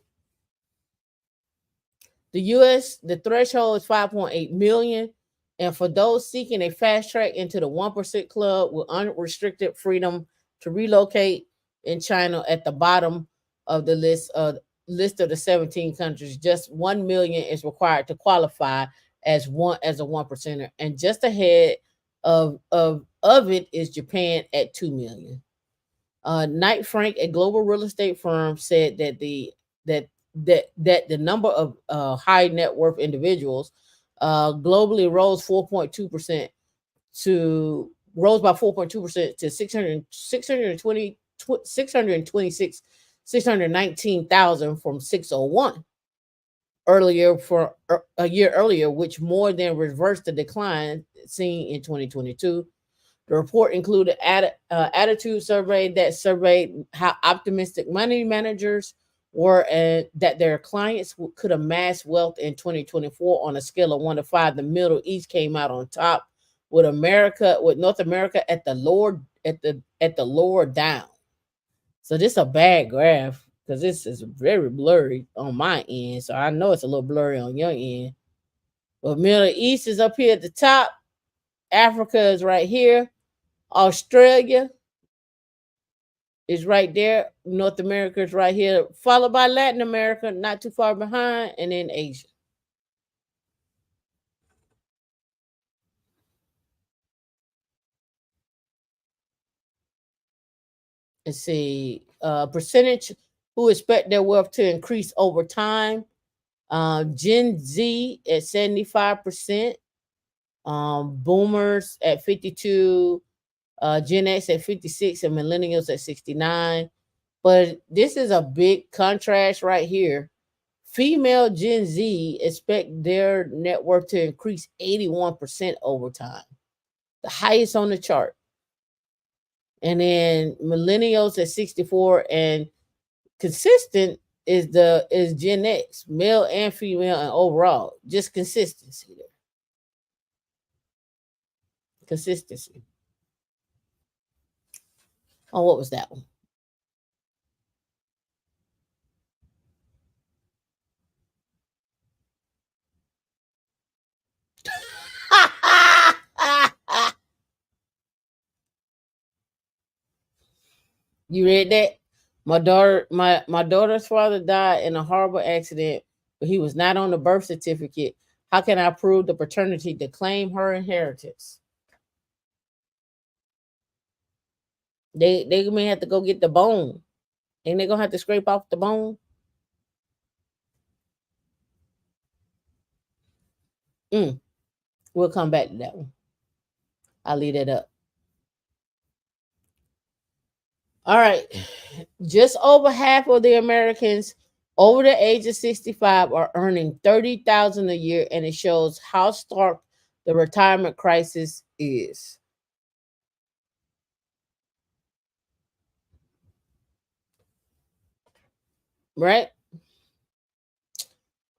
The US, the threshold is 5.8 million. And for those seeking a fast track into the 1% club with unrestricted freedom to relocate in China, at the bottom of the list of the 17 countries, just 1 million is required to qualify as a 1%er. And just ahead of it is Japan at 2 million. Knight Frank, a global real estate firm, said that the number of high net worth individuals globally rose by 4.2% to 619,000 from 601 earlier for a year earlier, which more than reversed the decline seen in 2022. The report included attitude survey that surveyed how optimistic money managers were and that their clients could amass wealth in 2024 on a scale of 1 to 5. The Middle East came out on top, with North America at the lower down. So this is a bad graph because this is very blurry on my end. So I know it's a little blurry on your end. But Middle East is up here at the top. Africa is right here. Australia is right there. North America is right here, followed by Latin America, not too far behind, and then Asia. let's see, percentage who expect their wealth to increase over time. Gen Z at 75%, boomers at 52, Gen X at 56, and millennials at 69. But this is a big contrast right here. Female Gen Z expect their net worth to increase 81% over time, the highest on the chart. And then millennials at 64, and consistent is Gen X, male and female, and overall, just consistency there. Consistency. Oh, what was that one? You read that? My daughter's father died in a horrible accident, but he was not on the birth certificate. How can I prove the paternity to claim her inheritance? They may have to go get the bone. Ain't they gonna have to scrape off the bone? Mm, we'll come back to that one. I'll leave that up. All right. Just over half of the Americans over the age of 65 are earning 30,000 a year, and it shows how stark the retirement crisis is. Right?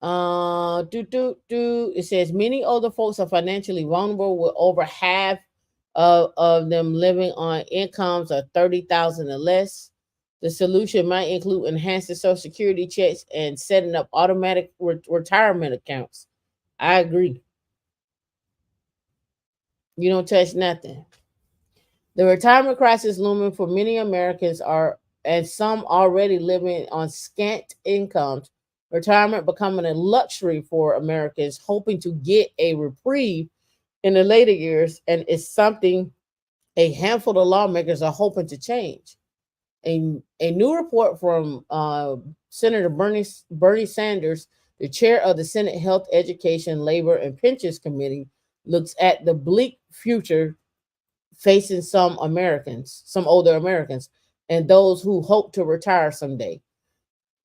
It says many older folks are financially vulnerable, with over half of them living on incomes of 30,000 or less. The solution might include enhancing social security checks and setting up automatic retirement accounts. I agree. You don't touch nothing. The retirement crisis looming for many Americans are, and some already living on scant incomes. Retirement becoming a luxury for Americans hoping to get a reprieve in the later years, and it's something a handful of lawmakers are hoping to change. A new report from Senator Bernie Sanders, the chair of the Senate Health, Education, Labor, and Pensions Committee, looks at the bleak future facing some older Americans, and those who hope to retire someday.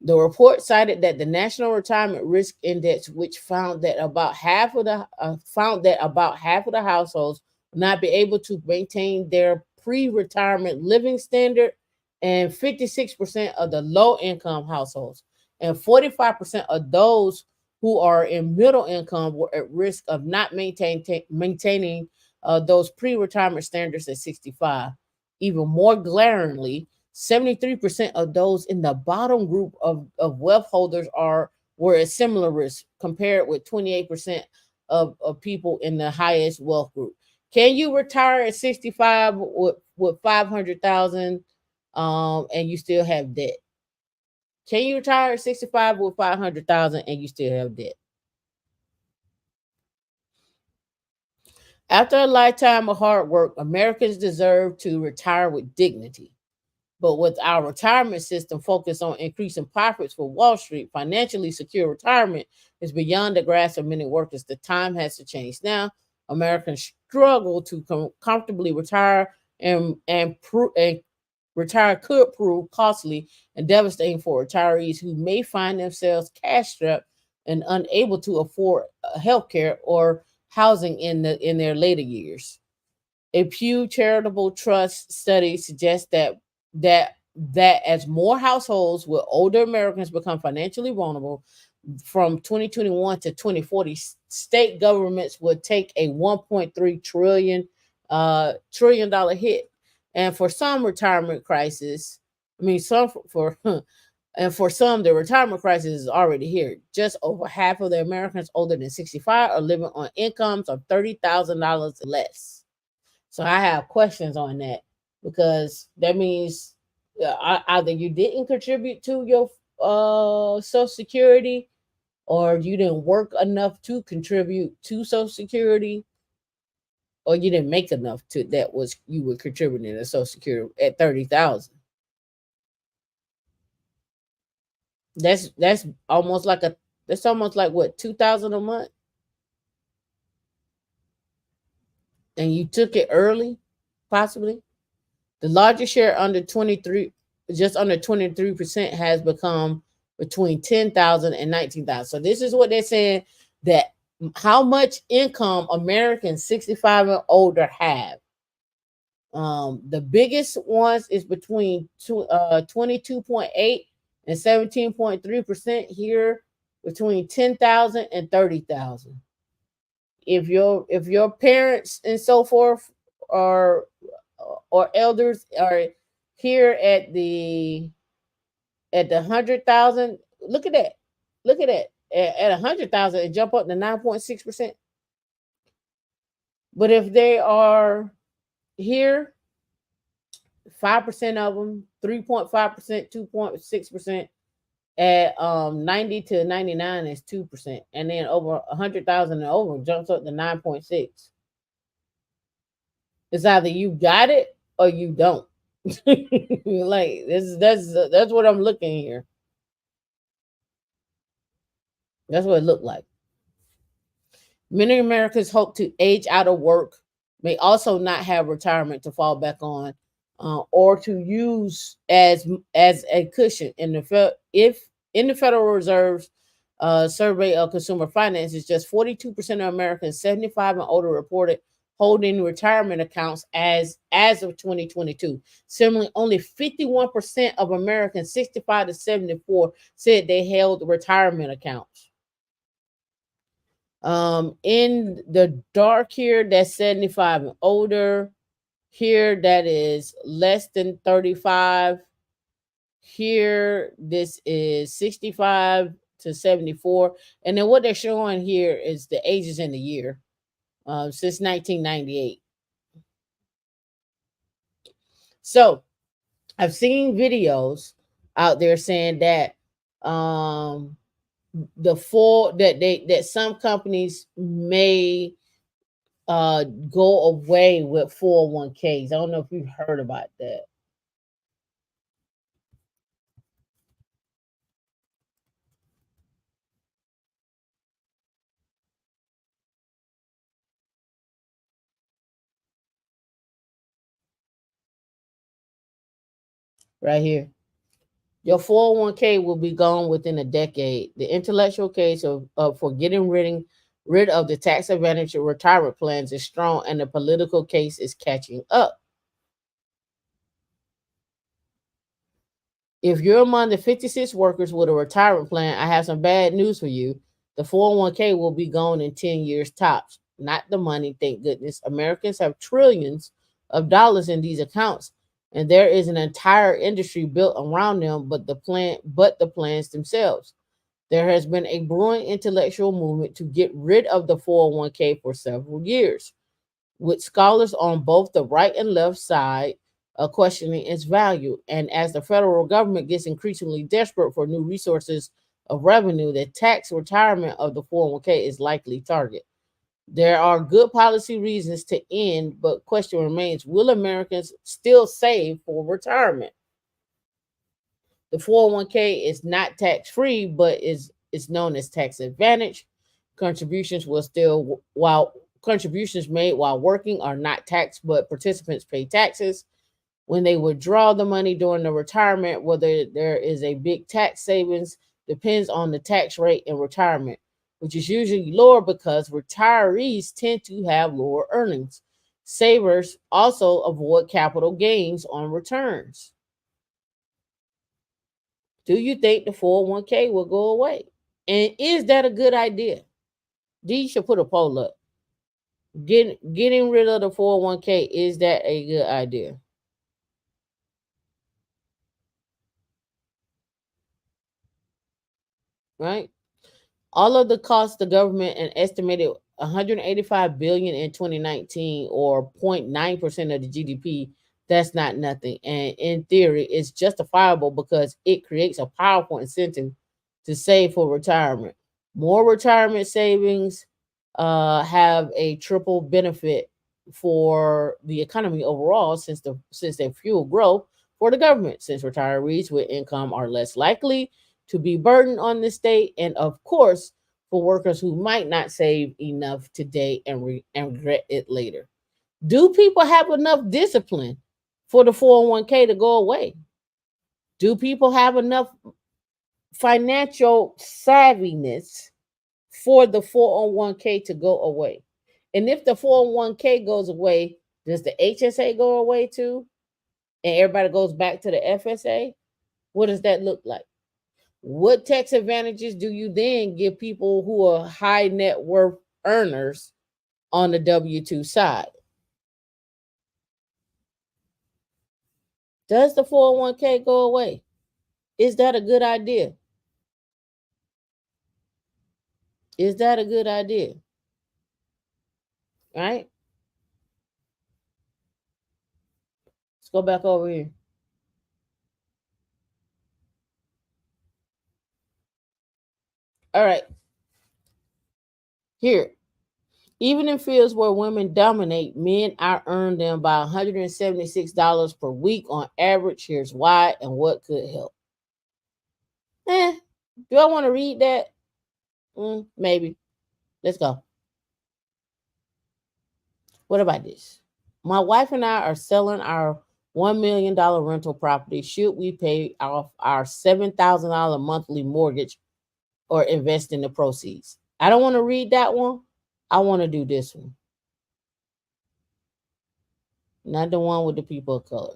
The report cited that the National Retirement Risk Index, which found that about half of the households will not be able to maintain their pre-retirement living standard, and 56% of the low-income households and 45% of those who are in middle income were at risk of not maintaining those pre-retirement standards at 65. Even more glaringly, 73% of those in the bottom group of wealth holders were at similar risk, compared with 28% of people in the highest wealth group. Can you retire at 65 with 500,000 and you still have debt? Can you retire at 65 with 500,000 and you still have debt? After a lifetime of hard work, Americans deserve to retire with dignity. But with our retirement system focused on increasing profits for Wall Street, financially secure retirement is beyond the grasp of many workers. The time has to change now. Americans struggle to comfortably retire, and retire could prove costly and devastating for retirees who may find themselves cash strapped and unable to afford health care or housing in their later years. A Pew Charitable Trust study suggests that as more households with older Americans become financially vulnerable, from 2021 to 2040, state governments would take a 1.3 trillion dollar hit. And for some retirement crisis, I mean some for and for some, the retirement crisis is already here. Just over half of the Americans older than 65 are living on incomes of $30,000 less. So I have questions on that, because that means either you didn't contribute to your Social Security, or you didn't work enough to contribute to Social Security, or you didn't make enough to that was you were contributing to Social Security at 30,000. That's almost like a that's almost like what, 2,000 a month, and you took it early, possibly. The largest share under 23, just under 23% has become between 10,000 and 19,000. So this is what they're saying, that how much income Americans 65 and older have. The biggest ones is between 22.8 and 17.3% here, between 10,000 and 30,000. If your parents and so forth are or elders are here at the 100,000, look at that, at 100,000 and jump up to 9.6%. But if they are here, 5% of them, 3.5%, 2.6%. At 90 to 99 is 2%, and then over 100,000 and over jumps up to 9.6. It's either you got it or you don't. Like that's what I'm looking here. That's what it looked like. Many Americans hope to age out of work, may also not have retirement to fall back on, or to use as a cushion. If in the Federal Reserve's survey of consumer finances, just 42% of Americans 75 and older reported holding retirement accounts as of 2022. Similarly, only 51% of Americans 65 to 74 said they held retirement accounts. In the dark here, that's 75 and older. Here, that is less than 35. Here, this is 65 to 74. And then what they're showing here is the ages in the year, since 1998. So I've seen videos out there saying that the full that some companies may go away with 401ks. I don't know if you've heard about that. Right here. Your 401k will be gone within a decade. The intellectual case for getting rid of the tax advantage of retirement plans is strong, and the political case is catching up. If you're among the 56 workers with a retirement plan, I have some bad news for you. The 401k will be gone in 10 years tops. Not the money, thank goodness. Americans have trillions of dollars in these accounts, and there is an entire industry built around them, but the plans themselves. There has been a brewing intellectual movement to get rid of the 401k for several years, with scholars on both the right and left side questioning its value. And as the federal government gets increasingly desperate for new resources of revenue, the tax retirement of the 401k is likely target. There are good policy reasons to end, but question remains, will Americans still save for retirement? The 401k is not tax free, but is known as tax advantage. Contributions will still while contributions made while working are not taxed, but participants pay taxes. When they withdraw the money during the retirement, whether there is a big tax savings depends on the tax rate in retirement, which is usually lower because retirees tend to have lower earnings. Savers also avoid capital gains on returns. Do you think the 401k will go away? And is that a good idea? D should put a poll up. Getting rid of the 401k, is that a good idea? Right? All of the costs the government an estimated 185 billion in 2019, or 0.9% of the GDP. That's not nothing. And in theory, it's justifiable because it creates a powerful incentive to save for retirement. More retirement savings have a triple benefit for the economy overall, since they fuel growth for the government. Since retirees with income are less likely to be burdened on the state, and of course, for workers who might not save enough today and regret it later. Do people have enough discipline for the 401k to go away? Do people have enough financial savviness for the 401k to go away? And if the 401k goes away, does the HSA go away too? And everybody goes back to the FSA? What does that look like? What tax advantages do you then give people who are high net worth earners on the W 2 side? Does the 401k go away? Is that a good idea? Is that a good idea? Right? Let's go back over here. All right. Here. Even in fields where women dominate, men out earn them by $176 per week on average. Here's why and what could help. Do I want to read that? Maybe. Let's go. What about this? My wife and I are selling our $1 million rental property. Should we pay off our $7,000 monthly mortgage or invest in the proceeds? I don't want to read that one. I want to do this one. Not the one with the people of color.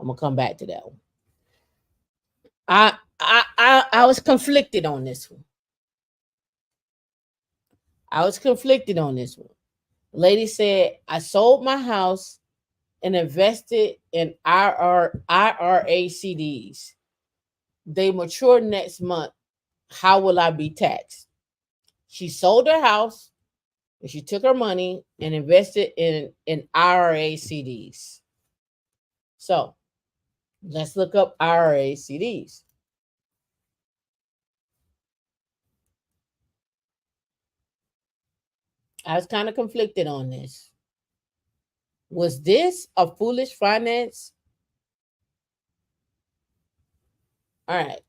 I'm gonna come back to that one. I was conflicted on this one. I was conflicted on this one. The lady said, I sold my house and invested in IRA CDs. They mature next month. How will I be taxed? She sold her house and she took her money and invested in IRA CDs. So let's look up IRA CDs. I was kind of conflicted on this. Was this a foolish finance? All right.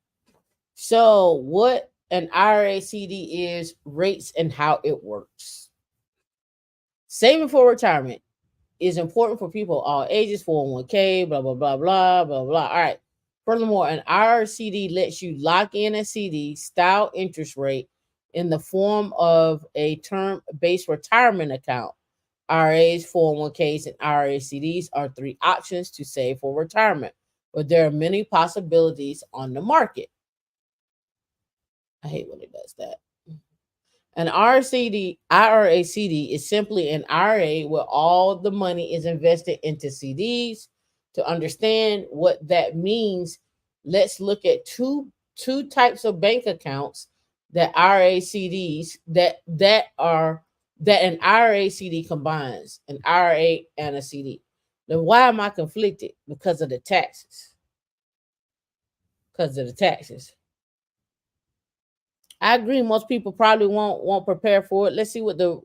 So, what an IRA CD is, rates, and how it works. Saving for retirement is important for people all ages, 401k, blah, blah, blah, blah, blah, blah. All right. Furthermore, an IRA CD lets you lock in a CD style interest rate in the form of a term based retirement account. IRAs, 401ks, and IRA CDs are three options to save for retirement, but there are many possibilities on the market. I hate when it does that. An IRA CD is simply an IRA where all the money is invested into CDs. To understand what that means, let's look at two types of bank accounts that IRA CDs that an IRA CD combines, an IRA and a CD. Then why am I conflicted? Because of the taxes. Because of the taxes. I agree. Most people probably won't prepare for it. Let's see what the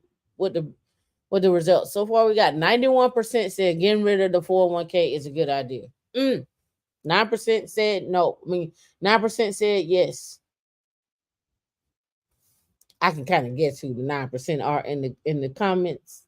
results. So far, we got 91% said getting rid of the 401k is a good idea. 9% said no. 9% said yes. I can kind of guess who the 9% are in the comments.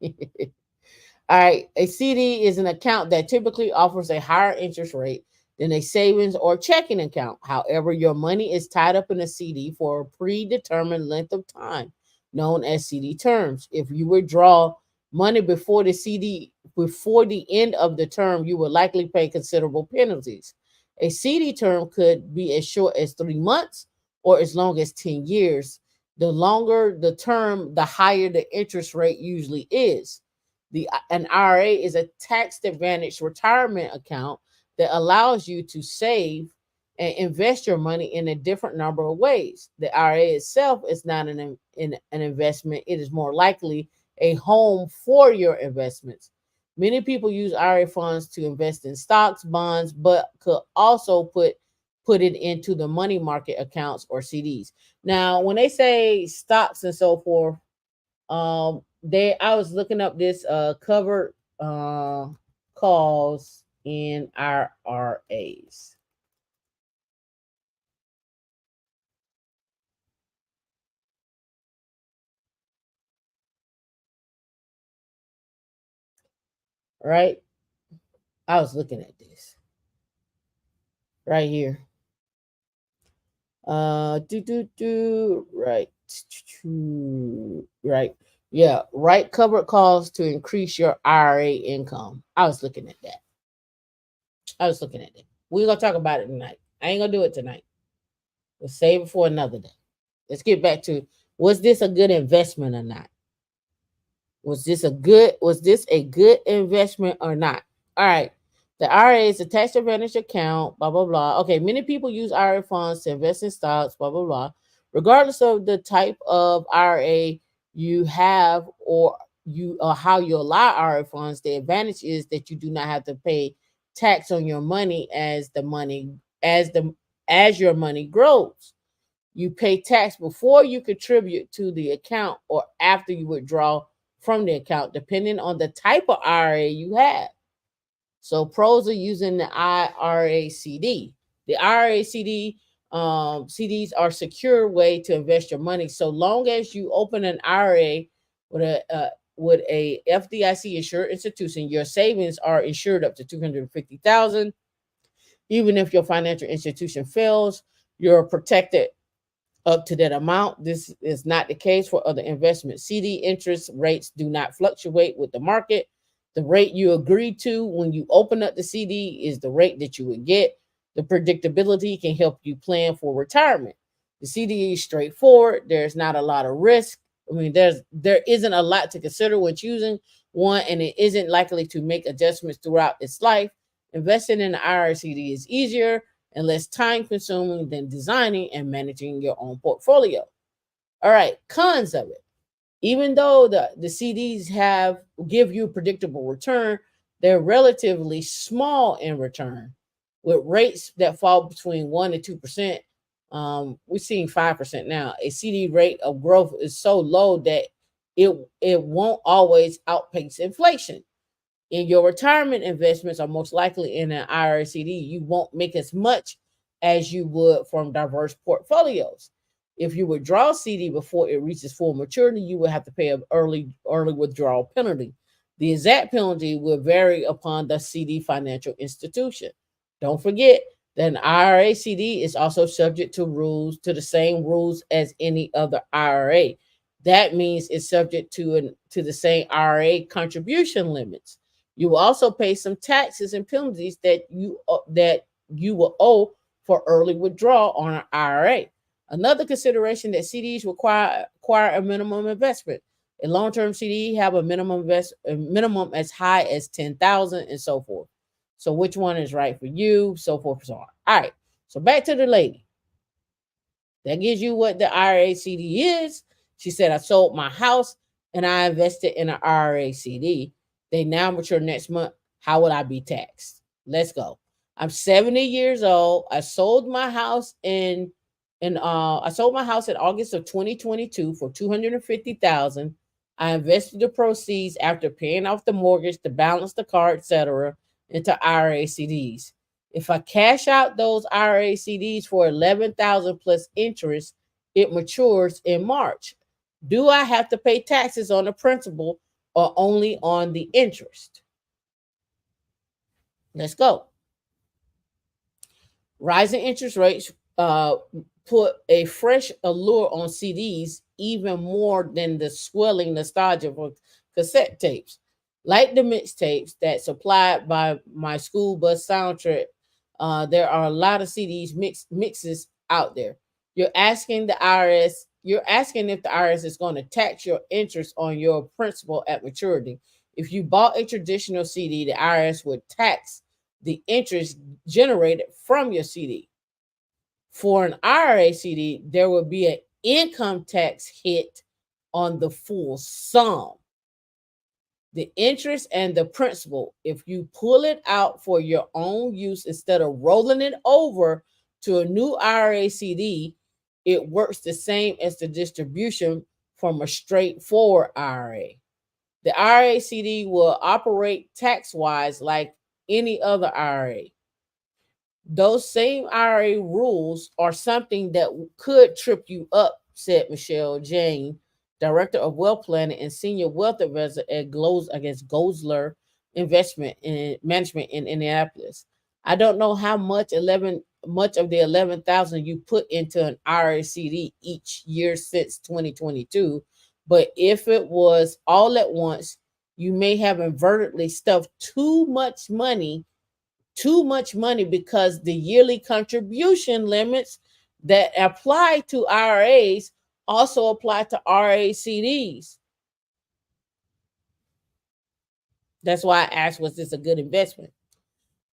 All right, a CD is an account that typically offers a higher interest rate than a savings or checking account. However, your money is tied up in a CD for a predetermined length of time, known as CD terms. If you withdraw money before the end of the term, you will likely pay considerable penalties. A CD term could be as short as 3 months or as long as 10 years. The longer the term, the higher the interest rate usually is. An IRA is a tax advantage retirement account that allows you to save and invest your money in a different number of ways. The IRA itself is not an investment, it is more likely a home for your investments. Many people use IRA funds to invest in stocks, bonds, but could also put it into the money market accounts or CDs. Now, when they say stocks and so forth, I was looking up this covered calls in IRAs. right? I was looking at this right here. Right. Right. Yeah, right covered calls to increase your IRA income. I was looking at that. I was looking at it. We're gonna talk about it tonight. I ain't gonna do it tonight. We'll save it for another day. Let's get back to, was this a good investment or not? Was this a good investment or not? All right. The IRA is a tax advantage account, blah blah blah. Okay, many people use IRA funds to invest in stocks, blah blah blah. Regardless of the type of IRA you have or how you allow IRA funds, the advantage is that you do not have to pay tax on your money as your money grows. You pay tax before you contribute to the account or after you withdraw from the account, depending on the type of IRA you have. So pros are using the IRA CD. The IRA CD CDs are a secure way to invest your money. So long as you open an IRA with a FDIC insured institution, your savings are insured up to 250,000. Even if your financial institution fails, you're protected up to that amount. This is not the case for other investments. CD interest rates do not fluctuate with the market. The rate you agree to when you open up the CD is the rate that you would get. The predictability can help you plan for retirement. The CD is straightforward. There's not a lot of risk. I mean, there isn't a lot to consider when choosing one, and it isn't likely to make adjustments throughout its life. Investing in an IRA CD is easier and less time consuming than designing and managing your own portfolio. All right, cons of it. Even though the CDs give you predictable return, they're relatively small in return. With rates that fall between 1 and 2%, we're seeing 5% now. A CD rate of growth is so low that it won't always outpace inflation. In your retirement investments are most likely in an IRA CD, you won't make as much as you would from diverse portfolios. If you withdraw CD before it reaches full maturity, you will have to pay an early withdrawal penalty. The exact penalty will vary upon the CD financial institution. Don't forget that an IRA CD is also subject to the same rules as any other IRA. That means it's subject to the same IRA contribution limits. You will also pay some taxes and penalties that you will owe for early withdrawal on an IRA. Another consideration that CDs require a minimum investment. A long-term CD have a minimum as high as 10,000 and so forth. So which one is right for you? So forth and so on. All right. So back to the lady. That gives you what the IRA CD is. She said, I sold my house and I invested in an IRA CD. They now mature next month. How would I be taxed? Let's go. I'm 70 years old. I sold my house in August of 2022 for 250,000. I invested the proceeds after paying off the mortgage, the balance, the car, etc., into IRA CDs. If I cash out those IRA CDs for 11,000 plus interest, it matures in March. Do I have to pay taxes on the principal or only on the interest? Let's go. Rising interest rates put a fresh allure on CDs even more than the swelling nostalgia for cassette tapes. Like the mixtapes that supplied by my school bus soundtrack, there are a lot of CDs mixes out there. You're asking if the IRS is going to tax your interest on your principal at maturity. If you bought a traditional CD, the IRS would tax the interest generated from your CD. For an IRA CD, there will be an income tax hit on the full sum. The interest and the principal, if you pull it out for your own use instead of rolling it over to a new IRA CD, it works the same as the distribution from a straightforward IRA. The IRA CD will operate tax wise like any other IRA. Those same IRA rules are something that could trip you up, said Michelle Jane, Director of Wealth Planning and Senior Wealth Advisor at Gosler investment in management in Indianapolis. I don't know how much of the 11,000 you put into an RACD each year since 2022, but if it was all at once, you may have inadvertently stuffed too much money because the yearly contribution limits that apply to IRAs also apply to RACDs. That's why I asked, was this a good investment?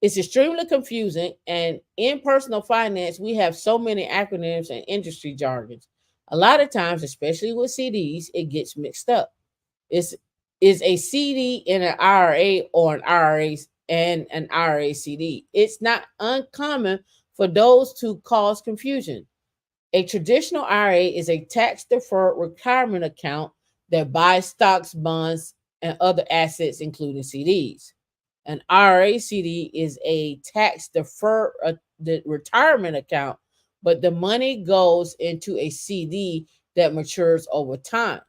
It's extremely confusing, and in personal finance, we have so many acronyms and industry jargons. A lot of times, especially with CDs, it gets mixed up. It's is a CD in an IRA or an IRA and an IRA CD. It's not uncommon for those to cause confusion. A traditional IRA is a tax deferred retirement account that buys stocks, bonds, and other assets, including CDs. An IRA CD is a tax deferred retirement account, but the money goes into a CD that matures over time.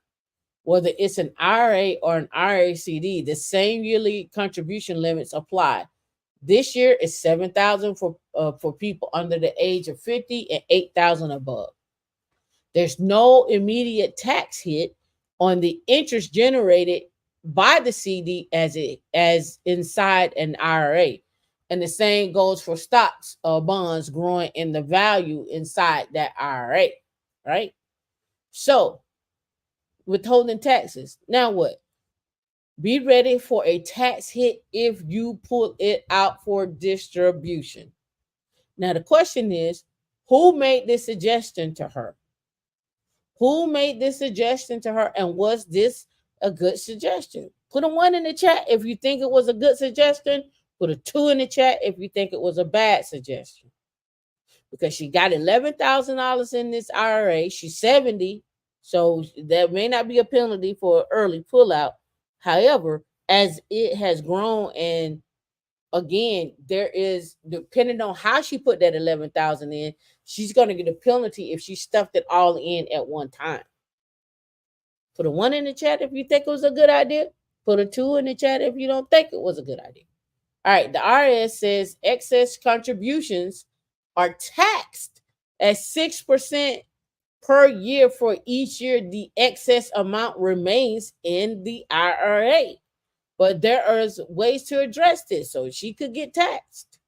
Whether it's an IRA or an IRA CD, the same yearly contribution limits apply. This year is 7,000 for people under the age of 50 and 8,000 above. There's no immediate tax hit on the interest generated by the CD as inside an IRA. And the same goes for stocks or bonds growing in the value inside that IRA, right? So, withholding taxes. Now what? Be ready for a tax hit if you pull it out for distribution. Now the question is, who made this suggestion to her? Who made this suggestion to her, and was this a good suggestion? Put a 1 in the chat if you think it was a good suggestion. Put a 2 in the chat if you think it was a bad suggestion. Because she got $11,000 in this IRA. She's 70, so there may not be a penalty for early pullout. However, as it has grown, and again, there is, depending on how she put that 11,000 in, she's going to get a penalty if she stuffed it all in at one time. Put a 1 in the chat if you think it was a good idea. Put a 2 in the chat if you don't think it was a good idea. All right, the IRS says excess contributions are taxed at 6% per year for each year the excess amount remains in the IRA. But there are ways to address this so she could get taxed.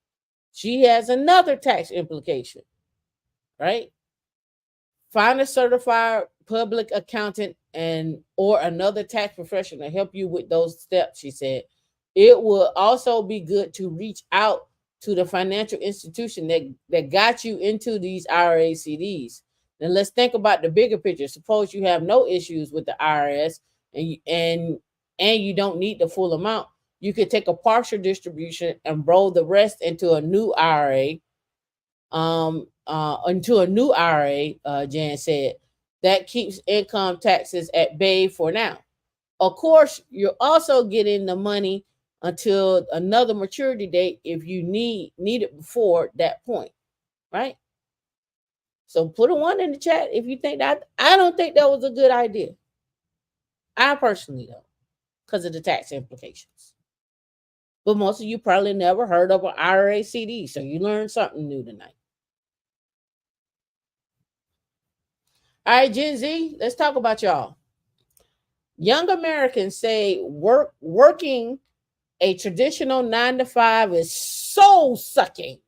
She has another tax implication, right? Find a certified public accountant and or another tax professional to help you with those steps, she said. It will also be good to reach out to the financial institution that got you into these IRA CDs. Now let's think about the bigger picture. Suppose you have no issues with the IRS and you don't need the full amount. You could take a partial distribution and roll the rest into a new IRA. Jan said, that keeps income taxes at bay for now. Of course, you're also getting the money until another maturity date if you need it before that point, right? So put a 1 in the chat if you think that. I don't think that was a good idea. I personally don't, because of the tax implications. But most of you probably never heard of an IRA CD, so you learned something new tonight. All right, Gen Z, let's talk about y'all. Young Americans say working a traditional 9 to 5 is soul sucking,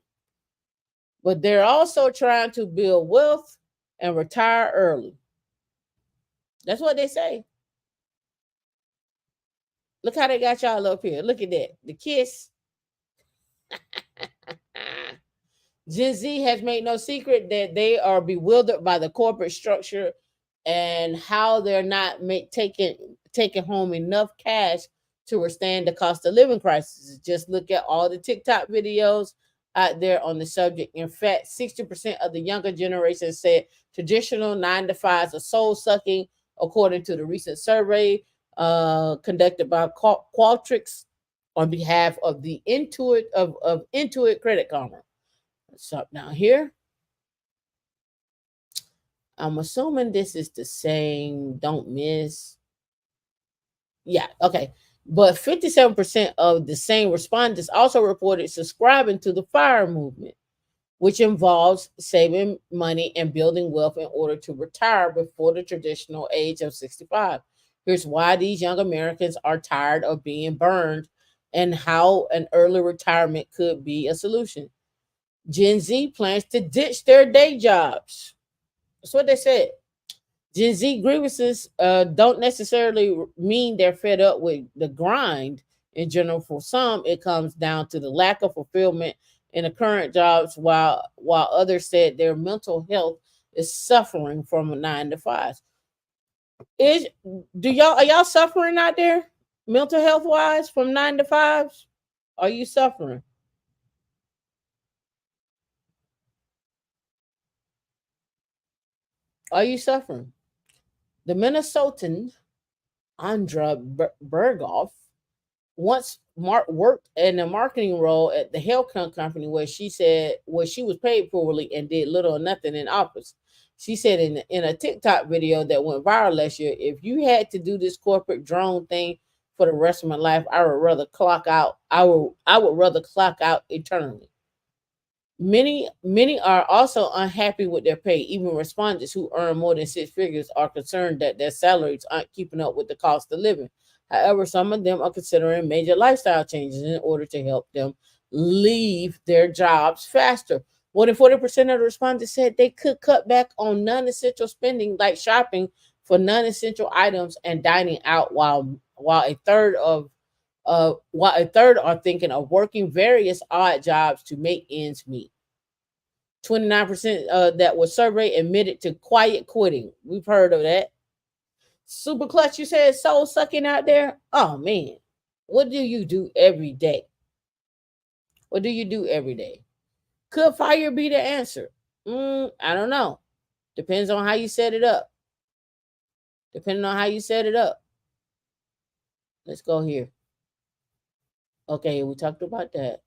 but they're also trying to build wealth and retire early. That's what they say. Look how they got y'all up here. Look at that. The kiss. Gen Z has made no secret that they are bewildered by the corporate structure and how they're not taking home enough cash to withstand the cost of living crisis. Just look at all the TikTok videos out there on the subject. In fact, 60% of the younger generation said traditional 9 to 5s are soul sucking, according to the recent survey conducted by Qualtrics on behalf of the Intuit Credit Karma. Let's up down here. I'm assuming this is the same. Don't miss. Yeah, okay. But 57% of the same respondents also reported subscribing to the FIRE movement, which involves saving money and building wealth in order to retire before the traditional age of 65. Here's why these young Americans are tired of being burned and how an early retirement could be a solution. Gen Z plans to ditch their day jobs. That's what they said. Gen Z grievances don't necessarily mean they're fed up with the grind. In general, for some, it comes down to the lack of fulfillment in the current jobs, while others said their mental health is suffering from a 9 to 5. Is do y'all are y'all suffering out there, mental health wise, from 9 to 5s? Are you suffering? Are you suffering? The Minnesotan Andra Berghoff once worked in a marketing role at the healthcare company where she was paid poorly and did little or nothing in office. She said in a TikTok video that went viral last year, if you had to do this corporate drone thing for the rest of my life, I would rather clock out. I would rather clock out eternally. Many are also unhappy with their pay. Even respondents who earn more than six figures are concerned that their salaries aren't keeping up with the cost of living. However, some of them are considering major lifestyle changes in order to help them leave their jobs faster. More than 40% of the respondents said they could cut back on non-essential spending like shopping for non-essential items and dining out, while a third are thinking of working various odd jobs to make ends meet. 29% that was surveyed admitted to quiet quitting. We've heard of that. Super Clutch, you said soul sucking out there? Oh man. What do you do every day? What do you do every day? Could fire be the answer? I don't know. Depends on how you set it up. Depending on how you set it up. Let's go here. Okay, we talked about that.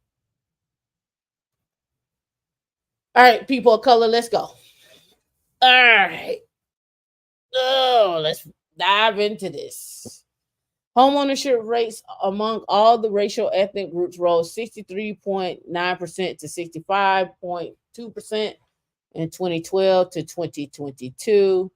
All right, people of color, let's go. All right. Oh, let's dive into this. Homeownership rates among all the racial ethnic groups rose 63.9% to 65.2% in 2012 to 2022.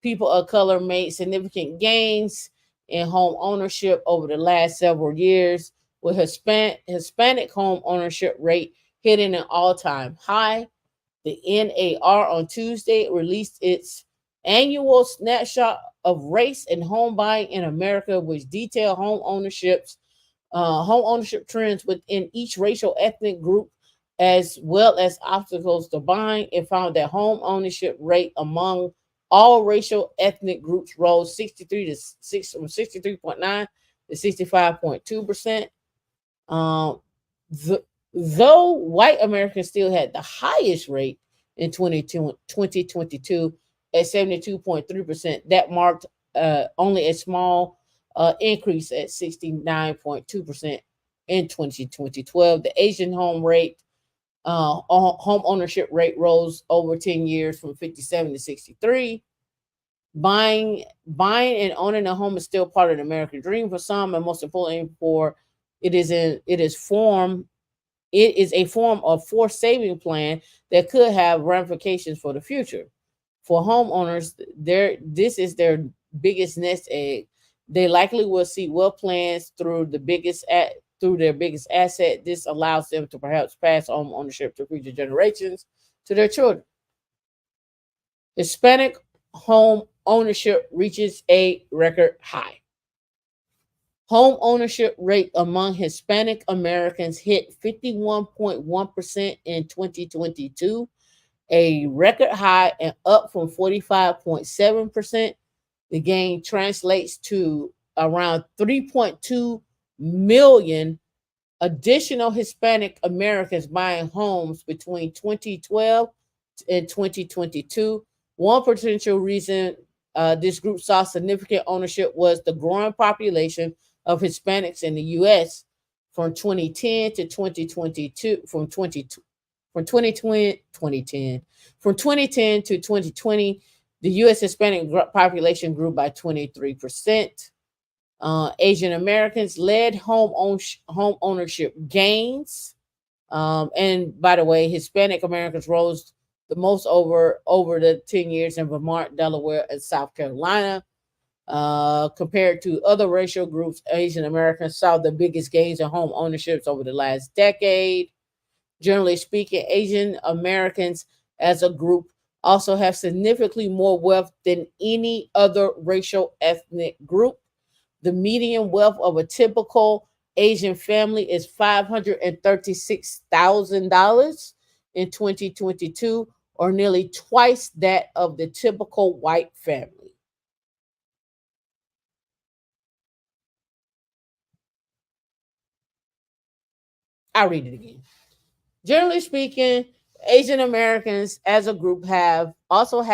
People of color made significant gains in home ownership over the last several years, with Hispanic home ownership rate hitting an all-time high. The NAR on Tuesday released its annual snapshot of race and home buying in America, which detail home ownership trends within each racial ethnic group, as well as obstacles to buying. It found that home ownership rate among all racial ethnic groups rose 63.9 to 65.2%. Um, though white Americans still had the highest rate in 2022 at 72.3%, that marked only a small increase at 69.2% in 2012. The Asian home ownership rate rose over 10 years from 57 to 63. Buying and owning a home is still part of the American dream for some, and most importantly, for it is in it is form it is a form of forced saving plan that could have ramifications for the future. For homeowners, this is their biggest nest egg. They likely will see wealth plans through their biggest asset. This allows them to perhaps pass home ownership to future generations, to their children. Hispanic home ownership reaches a record high. Home ownership rate among Hispanic Americans hit 51.1% in 2022, a record high and up from 45.7%. The gain translates to around 3.2 million additional Hispanic Americans buying homes between 2012 and 2022. One potential reason this group saw significant ownership was the growing population of Hispanics in the U.S. from 2010 to 2022. From 2010 to 2020, the U.S. Hispanic population grew by 23%. Asian Americans led home ownership gains. And by the way, Hispanic Americans rose the most over the 10 years in Vermont, Delaware, and South Carolina. Compared to other racial groups, Asian Americans saw the biggest gains in home ownerships over the last decade. Generally speaking, Asian Americans as a group also have significantly more wealth than any other racial ethnic group. The median wealth of a typical Asian family is $536,000 in 2022, or nearly twice that of the typical white family. I'll read it again. Generally speaking, Asian Americans as a group have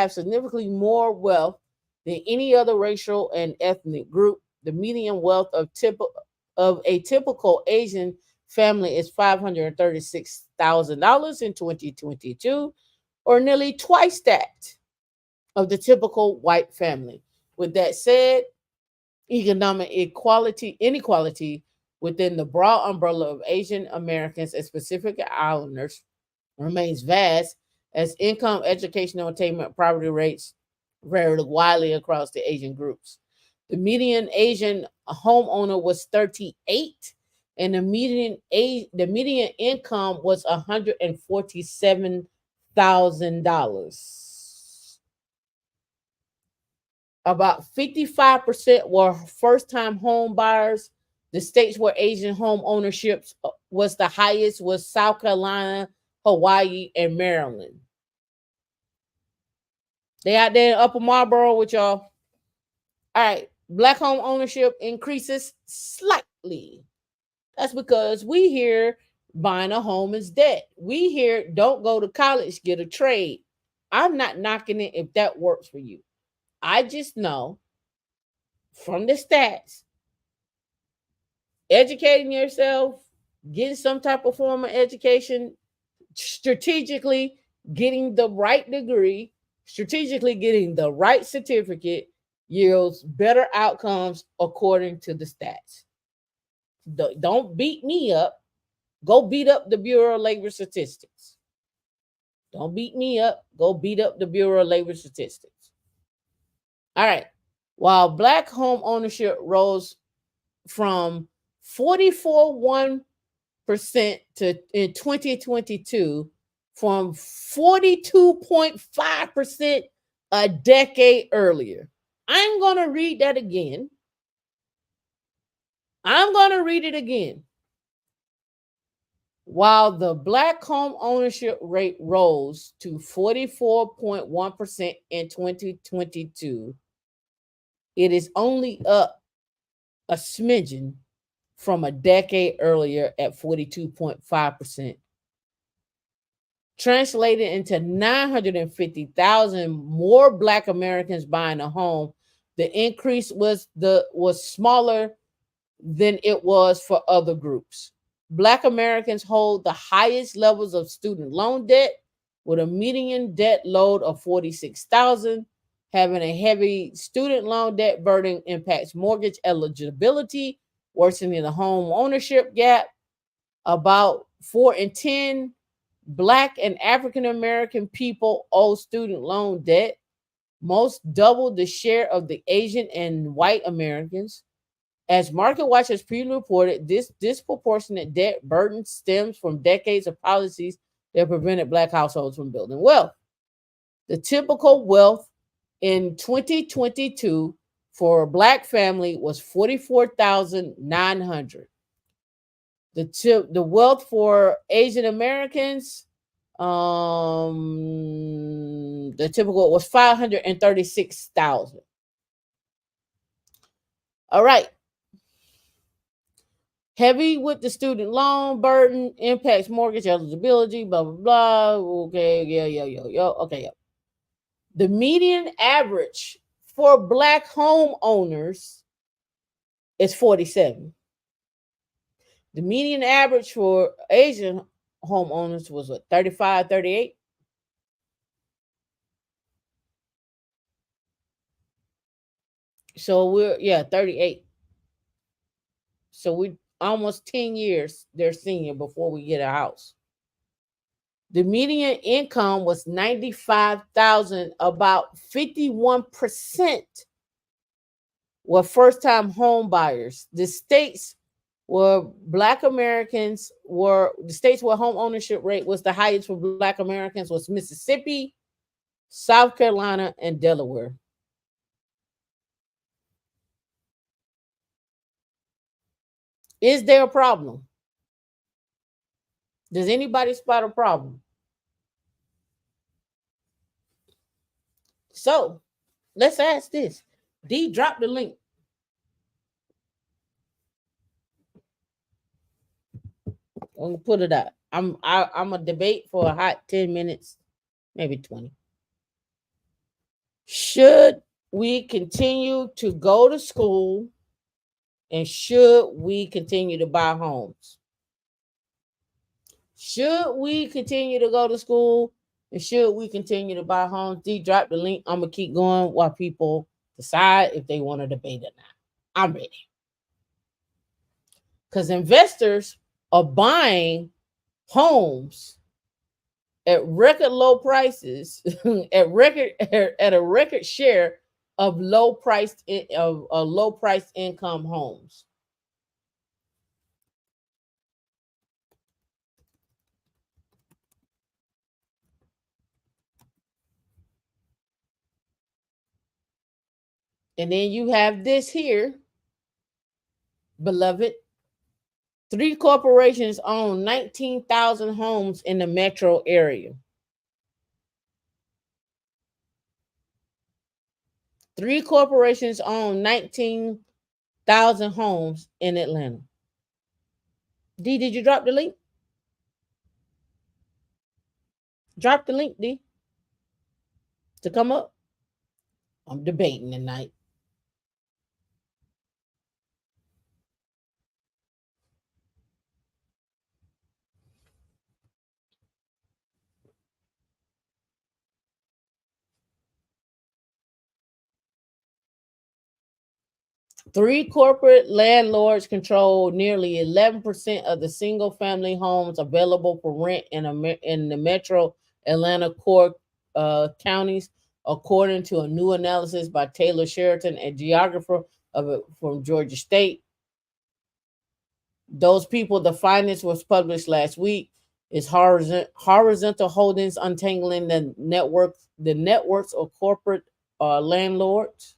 significantly more wealth than any other racial and ethnic group. The median wealth of a typical Asian family is $536,000 in 2022, or nearly twice that of the typical white family. With that said, economic inequality within the broad umbrella of Asian Americans and Pacific Islanders remains vast as income, educational attainment, poverty rates vary widely across the Asian groups. The median Asian homeowner was 38, and the median income was $147,000. About 55% were first-time home buyers. The states where Asian home ownership was the highest was South Carolina, Hawaii, and Maryland. They out there in Upper Marlboro with y'all. All right, black home ownership increases slightly. That's because we here buying a home is debt. We here don't go to college, get a trade. I'm not knocking it if that works for you. I just know from the stats, educating yourself, getting some type of form of education, strategically getting the right degree, strategically getting the right certificate yields better outcomes according to the stats. Don't beat me up. Go beat up the Bureau of Labor Statistics. Don't beat me up. Go beat up the Bureau of Labor Statistics. All right. While black home ownership rose from 44.1% to in 2022 from 42.5% a decade earlier. I'm going to read that again. I'm going to read it again. While the black home ownership rate rose to 44.1% in 2022, it is only up a smidgen from a decade earlier at 42.5%. Translated into 950,000 more black Americans buying a home, the increase was smaller than it was for other groups. Black Americans hold the highest levels of student loan debt with a median debt load of 46,000. Having a heavy student loan debt burden impacts mortgage eligibility, worsening the home ownership gap. About 4 in 10 Black and African American people owe student loan debt, most double the share of the Asian and white Americans. As MarketWatch has previously reported, this disproportionate debt burden stems from decades of policies that prevented Black households from building wealth. The typical wealth in 2022 for a Black family was $44,900. The wealth for Asian Americans, the typical was 536,000. All right. Heavy with the student loan burden, impacts mortgage eligibility, blah, blah, blah. Okay, yeah. Okay, yeah. The median average for Black homeowners is 47. The median average for Asian homeowners was what, 35, 38? So 38. So we almost 10 years they're senior before we get a house. The median income was 95,000. About 51% were first-time home buyers. The states where Black Americans were the states where home ownership rate was the highest for Black Americans was Mississippi, South Carolina, and Delaware. Is there a problem? Does anybody spot a problem? So let's ask this. D, drop the link. I'm gonna put it out. I'm a debate for a hot 10 minutes, maybe 20. Should we continue to go to school and should we continue to buy homes? Should we continue to go to school and should we continue to buy homes? D, drop the link. I'm gonna keep going while people decide if they want to debate it now. I'm ready. Because investors are buying homes at record low prices, at a record share of low priced income homes. And then you have this here, beloved. 3 corporations own 19,000 homes in the metro area. 3 corporations own 19,000 homes in Atlanta. D, did you drop the link? Drop the link, D, to come up. I'm debating tonight. Three corporate landlords control nearly 11% of the single family homes available for rent in the metro Atlanta core counties, according to a new analysis by Taylor Sheraton, a geographer from Georgia State. Those people, the findings was published last week. Is Horizontal Holdings untangling the networks of corporate landlords.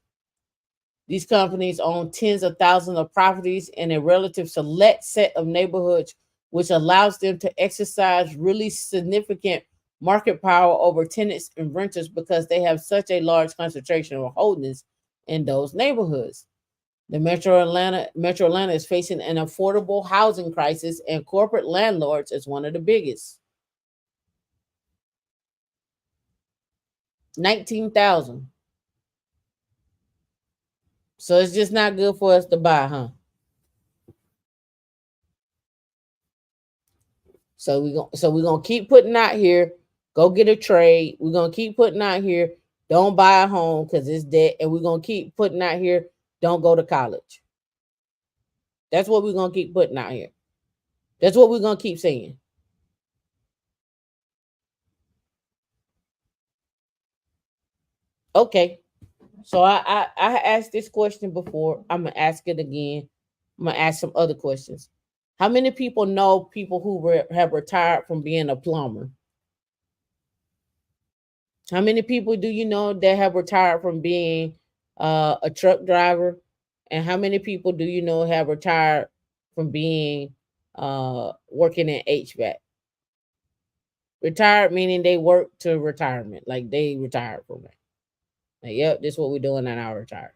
These companies own tens of thousands of properties in a relative select set of neighborhoods, which allows them to exercise really significant market power over tenants and renters because they have such a large concentration of holdings in those neighborhoods. The Metro Atlanta is facing an affordable housing crisis, and corporate landlords is one of the biggest. 19,000. So it's just not good for us to buy, huh? So we're gonna keep putting out here. Go get a trade. We're gonna keep putting out here. Don't buy a home because it's debt, and we're gonna keep putting out here. Don't go to college. That's what we're gonna keep putting out here. That's what we're gonna keep saying. Okay. So I asked this question before. I'm gonna ask it again. I'm gonna ask some other questions. How many people know people who have retired from being a plumber? How many people do you know that have retired from being a truck driver? And how many people do you know have retired from being working in HVAC? Retired meaning they work to retirement, like they retired from it. Like, yep, this is what we're doing and I retire.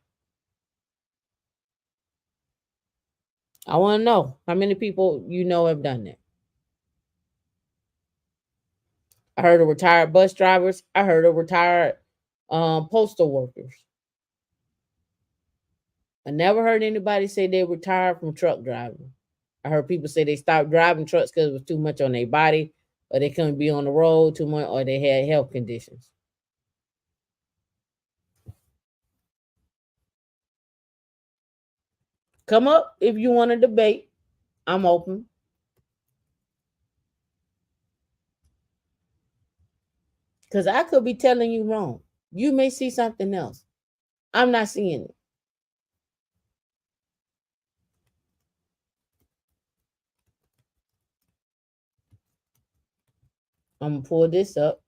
I want to know how many people you know have done that. I heard of retired bus drivers. I heard of retired postal workers. I never heard anybody say they retired from truck driving. I heard people say they stopped driving trucks because it was too much on their body, or they couldn't be on the road too much, or they had health conditions. Come up if you want to debate. I'm open. Because I could be telling you wrong. You may see something else. I'm not seeing it. I'm going to pull this up.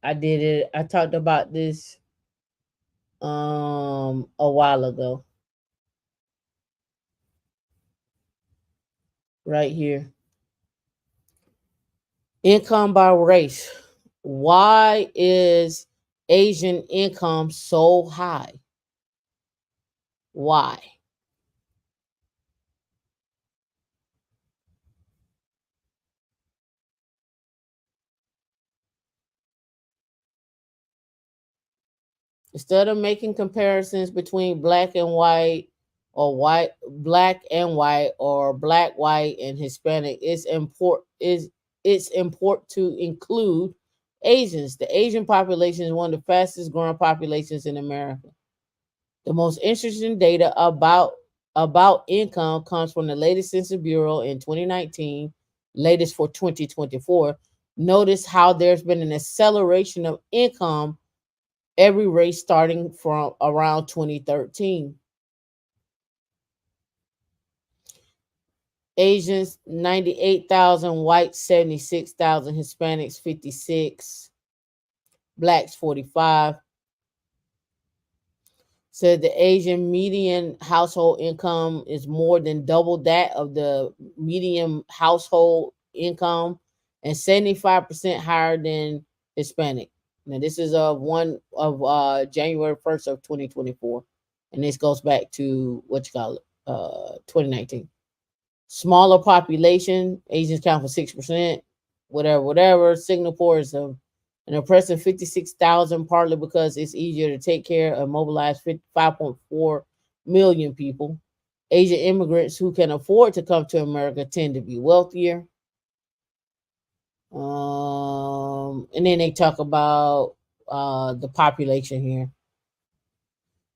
I did it. I talked about this a while ago. Right here. Income by race. Why is Asian income so high? Why? Instead of making comparisons between black and white, or white black and white, or black, white, and Hispanic, it's important to include Asians. The Asian population is one of the fastest growing populations in America. The most interesting data about income comes from the latest Census Bureau in 2019, latest for 2024. Notice how there's been an acceleration of income every race starting from around 2013. Asians 98,000, whites 76,000, Hispanics 56, blacks 45. Said the Asian median household income is more than double that of the median household income and 75% higher than Hispanic. Now this is one of January 1st of 2024. And this goes back to what you call it, 2019. Smaller population, Asians count for 6%, whatever. Singapore is an impressive 56,000, partly because it's easier to take care and mobilize 5.4 million people. Asian immigrants who can afford to come to America tend to be wealthier. And then they talk about the population here.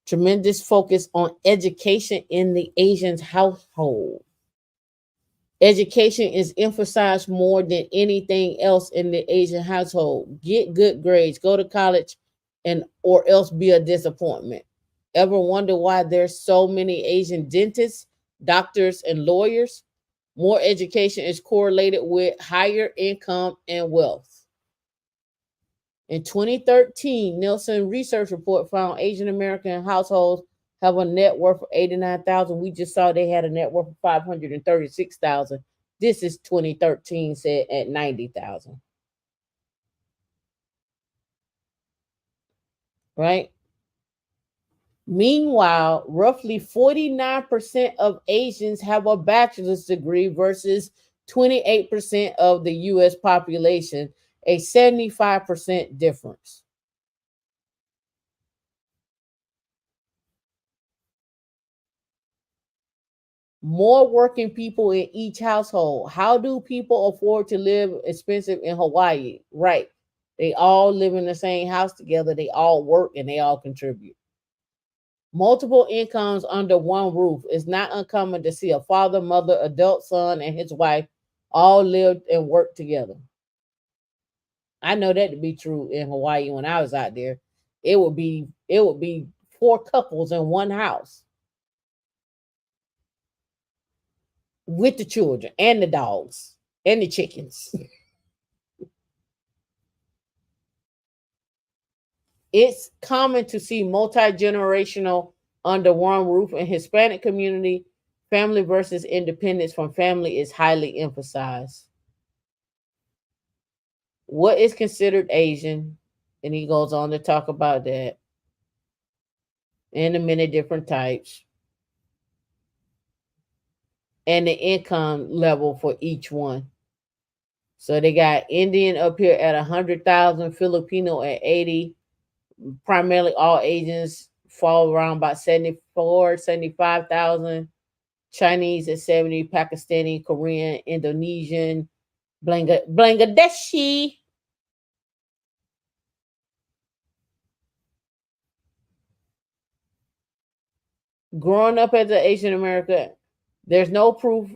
Tremendous focus on education in the Asian household. Education is emphasized more than anything else in the Asian household. Get good grades, go to college, and or else be a disappointment. Ever wonder why there's so many Asian dentists, doctors, and lawyers? More education is correlated with higher income and wealth. In 2013, Nielsen research report found Asian American households have a net worth of 89,000. We just saw they had a net worth of 536,000. This is 2013 said at 90,000. Right? Meanwhile, roughly 49% of Asians have a bachelor's degree versus 28% of the US population, a 75% difference. More working people in each household. How do people afford to live expensive in Hawaii? Right. They all live in the same house together. They all work and they all contribute. Multiple incomes under one roof. It's not uncommon to see a father, mother, adult son, and his wife all live and work together. I know that to be true in Hawaii when I was out there. It would be four couples in one house with the children and the dogs and the chickens. It's common to see multi-generational under one roof. In Hispanic community, family versus independence from family is highly emphasized. What is considered Asian? And he goes on to talk about that and the many different types and the income level for each one. So they got Indian up here at 100,000, Filipino at 80. Primarily all Asians fall around about 74, 75,000. Chinese at 70, Pakistani, Korean, Indonesian, Bangladeshi. Growing up as an Asian American, there's no proof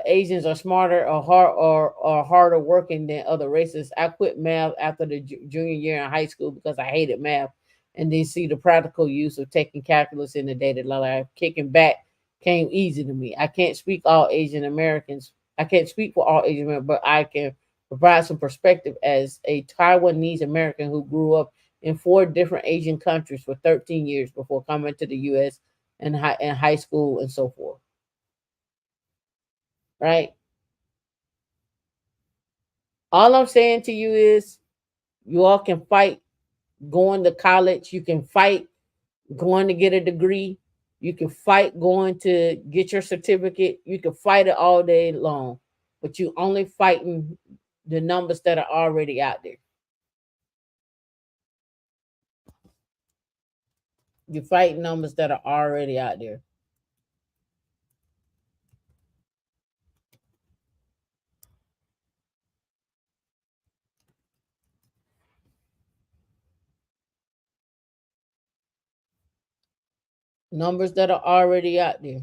Asians are smarter or harder working than other races. I quit math after the junior year in high school because I hated math, and then see the practical use of taking calculus in the daily life. Kicking back came easy to me. I can't speak all Asian Americans. I can't speak for all Asian Americans, but I can provide some perspective as a Taiwanese American who grew up in four different Asian countries for 13 years before coming to the U.S. And high school and so forth. Right? All I'm saying to you is you all can fight going to college, you can fight going to get a degree, you can fight going to get your certificate, you can fight it all day long, but you only fighting the numbers that are already out there. You fight numbers that are already out there. Numbers that are already out there.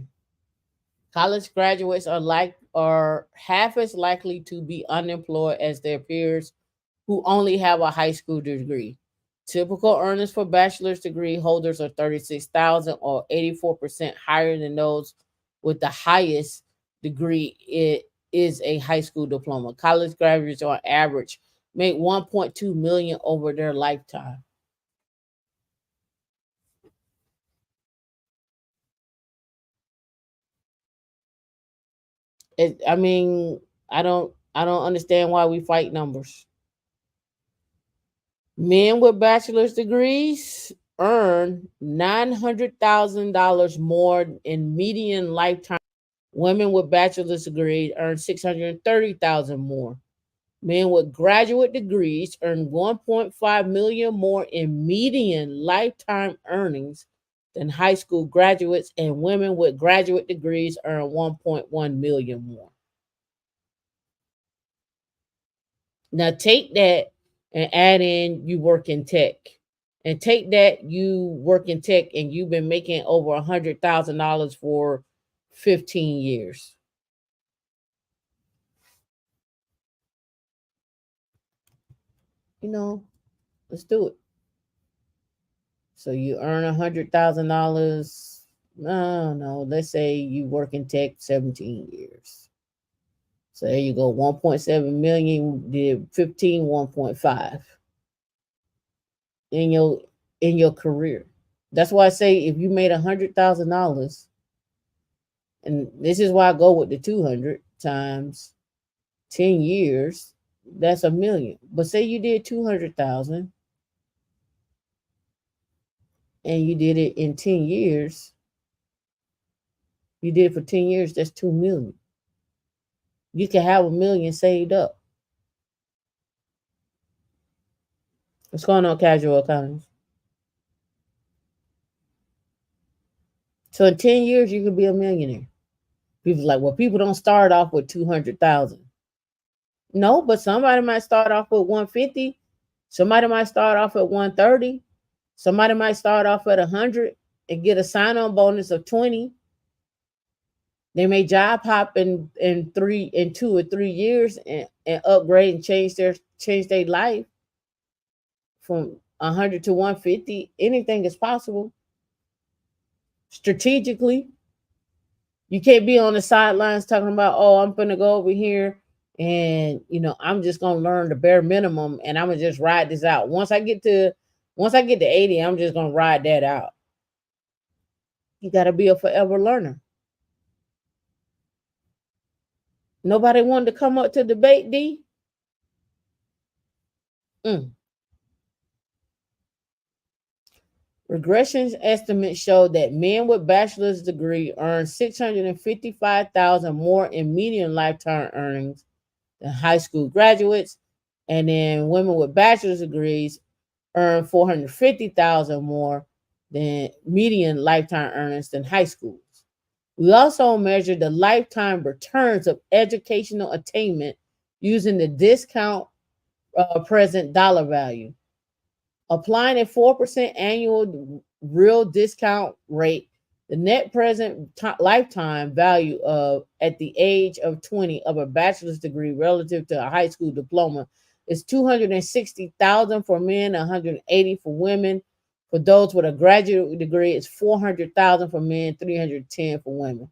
College graduates are half as likely to be unemployed as their peers who only have a high school degree. Typical earnings for bachelor's degree holders are 36,000 or 84% higher than those with the highest degree. It is a high school diploma. College graduates on average make 1.2 million over their lifetime. I mean, I don't understand why we fight numbers. Men with bachelor's degrees earn $900,000 more in median lifetime. Women with bachelor's degrees earn 630,000 more. Men with graduate degrees earn 1.5 million more in median lifetime earnings than high school graduates, and women with graduate degrees earn 1.1 million more. Now take that and add in you work in tech. And take that you work in tech and you've been making over $100,000 for 15 years. You know, let's do it. So you earn $100,000. No, no, let's say you work in tech 17 years. So there you go, 1.7 million did 15, 1.5 in your career. That's why I say if you made $100,000, and this is why I go with the 200 times 10 years, that's a million. But say you did 200,000 and you did it in 10 years, you did it for 10 years, that's 2 million. You can have a million saved up. What's going on, casual economies? So in 10 years, you could be a millionaire. People like, well, people don't start off with 200,000. No, but somebody might start off with 150. Somebody might start off at 130. Somebody might start off at 100 and get a sign-on bonus of 20. They may job hop in 2 or 3 years and upgrade and change their life from 100 to 150. Anything is possible. Strategically, you can't be on the sidelines talking about, oh, I'm gonna go over here and I'm just gonna learn the bare minimum and I'm gonna just ride this out. Once I get to 80, I'm just gonna ride that out. You gotta be a forever learner. Nobody wanted to come up to debate, D. Mm. Regression estimates show that men with bachelor's degree earn 655,000 more in median lifetime earnings than high school graduates, and then women with bachelor's degrees earn 450,000 more than median lifetime earnings than high schools. We also measure the lifetime returns of educational attainment using the discount present dollar value. Applying a 4% annual real discount rate, the net present lifetime value of at the age of 20 of a bachelor's degree relative to a high school diploma is 260,000 for men, 180 for women. For those with a graduate degree, it's 400,000 for men, 310 for women.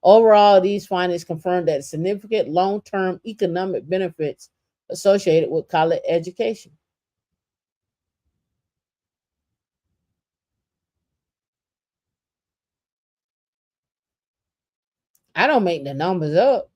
Overall, these findings confirm that significant long-term economic benefits associated with college education. I don't make the numbers up.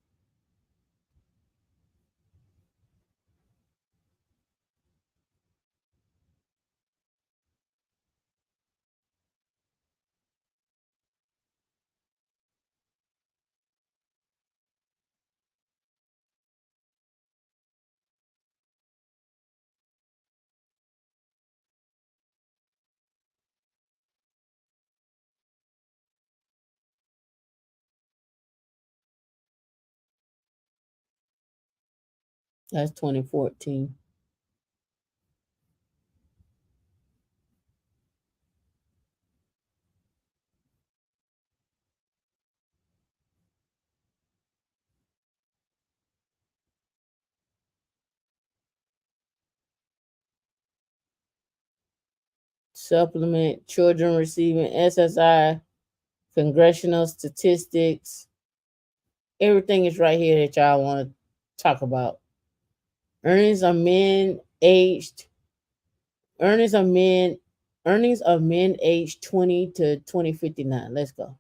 That's 2014. Supplement children receiving SSI, congressional statistics. Everything is right here that y'all want to talk about. Earnings of men aged earnings of men earnings of men aged 20 to 2059. Let's go.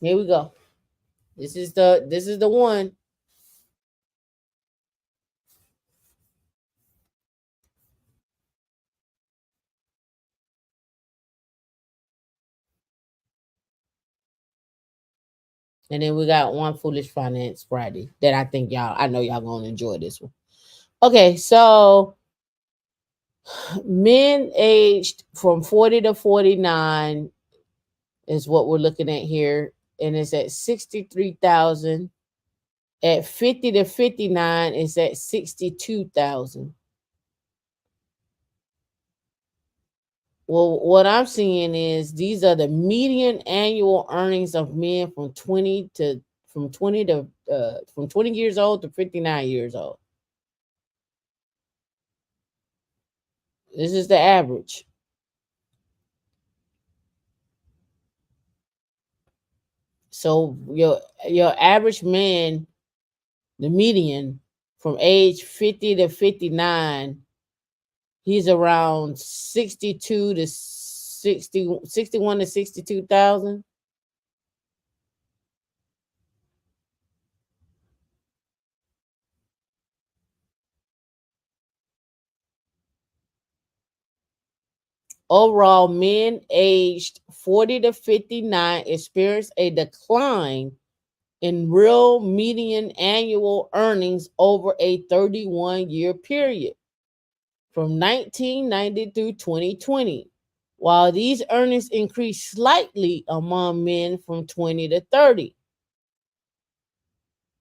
Here we go. This is the one. And then we got one foolish finance Friday that I know y'all gonna enjoy this one. Okay, so men aged from 40 to 49 is what we're looking at here, and it's at 63,000. At 50 to 59, it's at 62,000. Well, what I'm seeing is these are the median annual earnings of men from 20 years old to 59 years old. This is the average. So your average man, the median from age 50 to 59, he's around 62 to 60, 61 to 62,000. Overall, men aged 40 to 59 experienced a decline in real median annual earnings over a 31-year period from 1990 through 2020. While these earnings increased slightly among men from 20 to 30.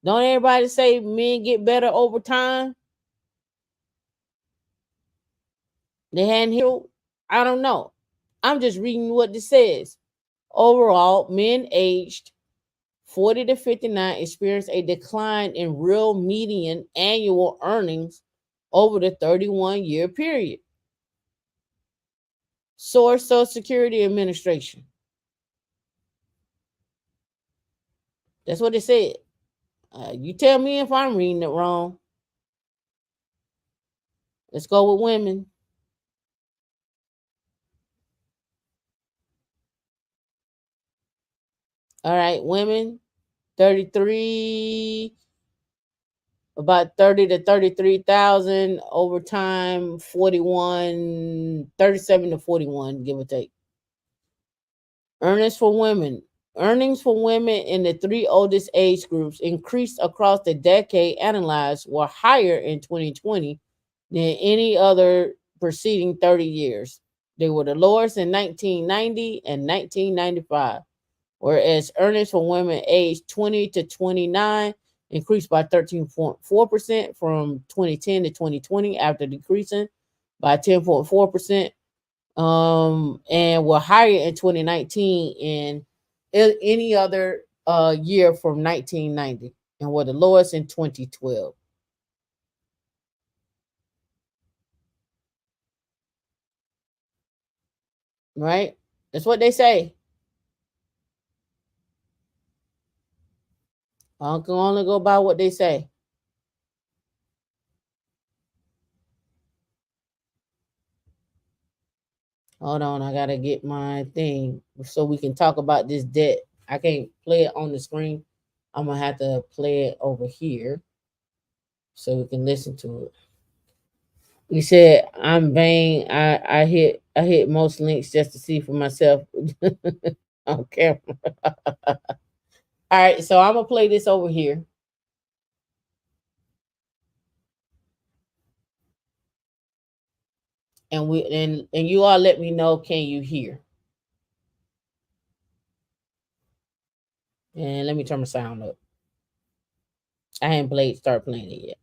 Don't everybody say men get better over time? They hadn't healed. I don't know. I'm just reading what this says. Overall, men aged 40 to 59 experienced a decline in real median annual earnings over the 31-year period. Source: Social Security Administration. That's what it said. You tell me if I'm reading it wrong. Let's go with women. All right, women, 33, about 30 to 33,000 over time, 41, 37 to 41, give or take. Earnings for women. Earnings for women in the three oldest age groups increased across the decade analyzed, were higher in 2020 than any other preceding 30 years. They were the lowest in 1990 and 1995, whereas earnings for women aged 20 to 29 increased by 13.4% from 2010 to 2020 after decreasing by 10.4%, and were higher in 2019 and any other year from 1990, and were the lowest in 2012. Right? That's what they say. I can only go by what they say. Hold on, I gotta get my thing so we can talk about this debt. I can't play it on the screen. I'm gonna have to play it over here so we can listen to it. You said I'm vain. I hit most links just to see for myself on camera. All right, so I'm gonna play this over here. And you all let me know, can you hear? And let me turn my sound up. I haven't start playing it yet.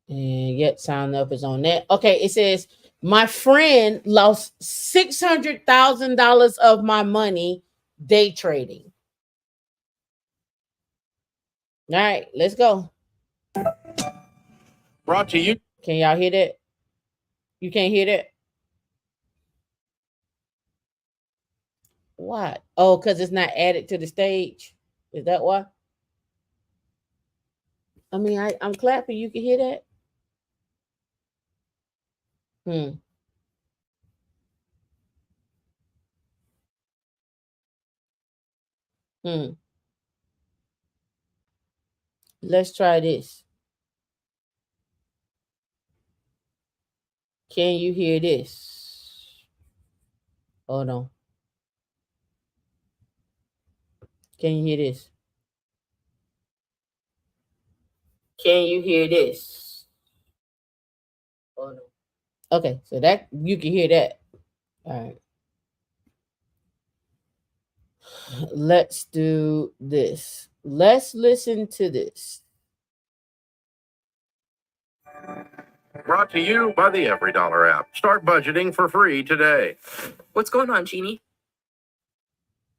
And yet sound up is on that. Okay, it says my friend lost $600,000 of my money day trading. All right, let's go. Brought to you. Can y'all hear that? You can't hear that? What? Oh, because it's not added to the stage. Is that why? I mean, I'm clapping. You can hear that? Hmm. Hmm. Let's try this. Can you hear this? Hold on. Can you hear this? Can you hear this? Hold on. Okay, so that you can hear that. All right. Let's do this. Let's listen to this. Brought to you by the Every Dollar app. Start budgeting for free today. What's going on, Jeannie?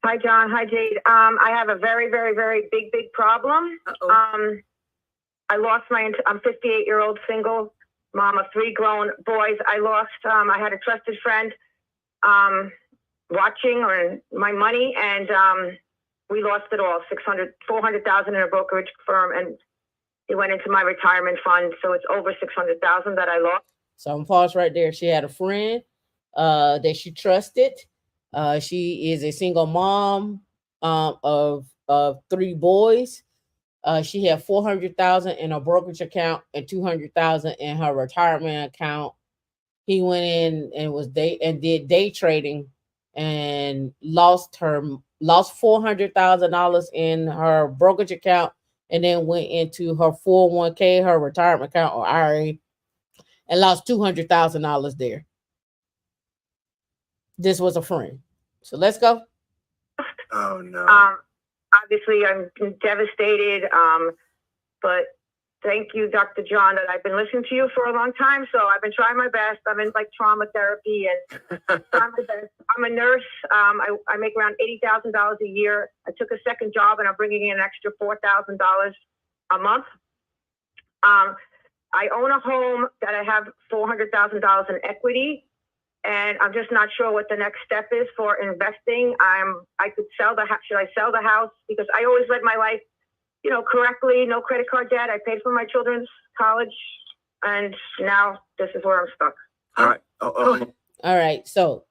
Hi, John. Hi, Jade. I have a very, very, very big problem. Uh-oh. I lost I'm 58-year-old single mom of 3 grown boys. I had a trusted friend watching my money, and we lost it all, $400,000 in a brokerage firm, and it went into my retirement fund. So it's over $600,000 that I lost. So I'm pause right there. She had a friend that she trusted. She is a single mom of 3 boys. She had $400,000 in a brokerage account and $200,000 in her retirement account. He went in and did day trading and lost $400,000 in her brokerage account, and then went into her 401k, her retirement account or IRA, and lost $200,000 there. This was a friend. So let's go. Oh no. Obviously I'm devastated. But thank you, Dr. John, that I've been listening to you for a long time. So I've been trying my best. I'm in trauma therapy and trying my best. I'm a nurse. I make around $80,000 a year. I took a second job and I'm bringing in an extra $4,000 a month. I own a home that I have $400,000 in equity, and I'm just not sure what the next step is for investing. I could sell the house. Should I sell the house? Because I always led my life, correctly, no credit card debt. I paid for my children's college, and now this is where I'm stuck. All right. All right. So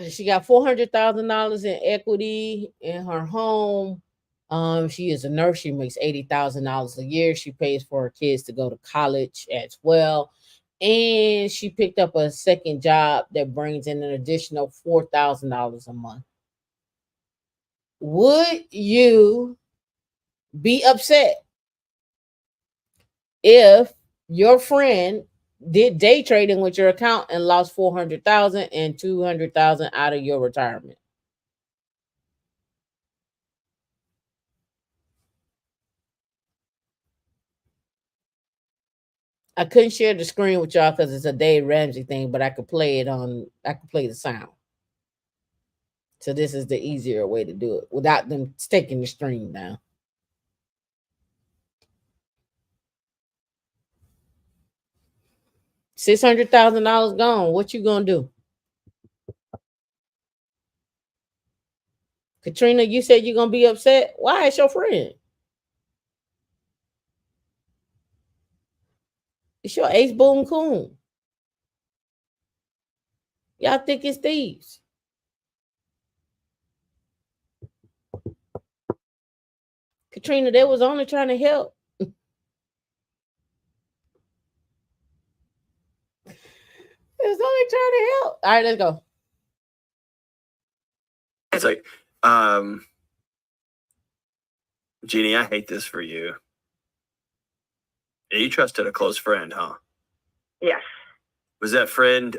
she got $400,000 in equity in her home. She is a nurse. She makes $80,000 a year. She pays for her kids to go to college as well. And she picked up a second job that brings in an additional $4,000 a month. Would you be upset if your friend did day trading with your account and lost 400,000 and 200,000 out of your retirement. I couldn't share the screen with y'all because it's a Dave Ramsey thing, but I could play the sound. So this is the easier way to do it without them taking the stream down. $600,000 gone. What you gonna do? Katrina, you said you're gonna be upset. Why? It's your friend. It's your ace boom coon. Y'all think it's thieves. Katrina, they was only trying to help. It was only trying to help. All right, let's go. It's like, Jeannie, I hate this for you. You trusted a close friend, huh? Yes. Was that friend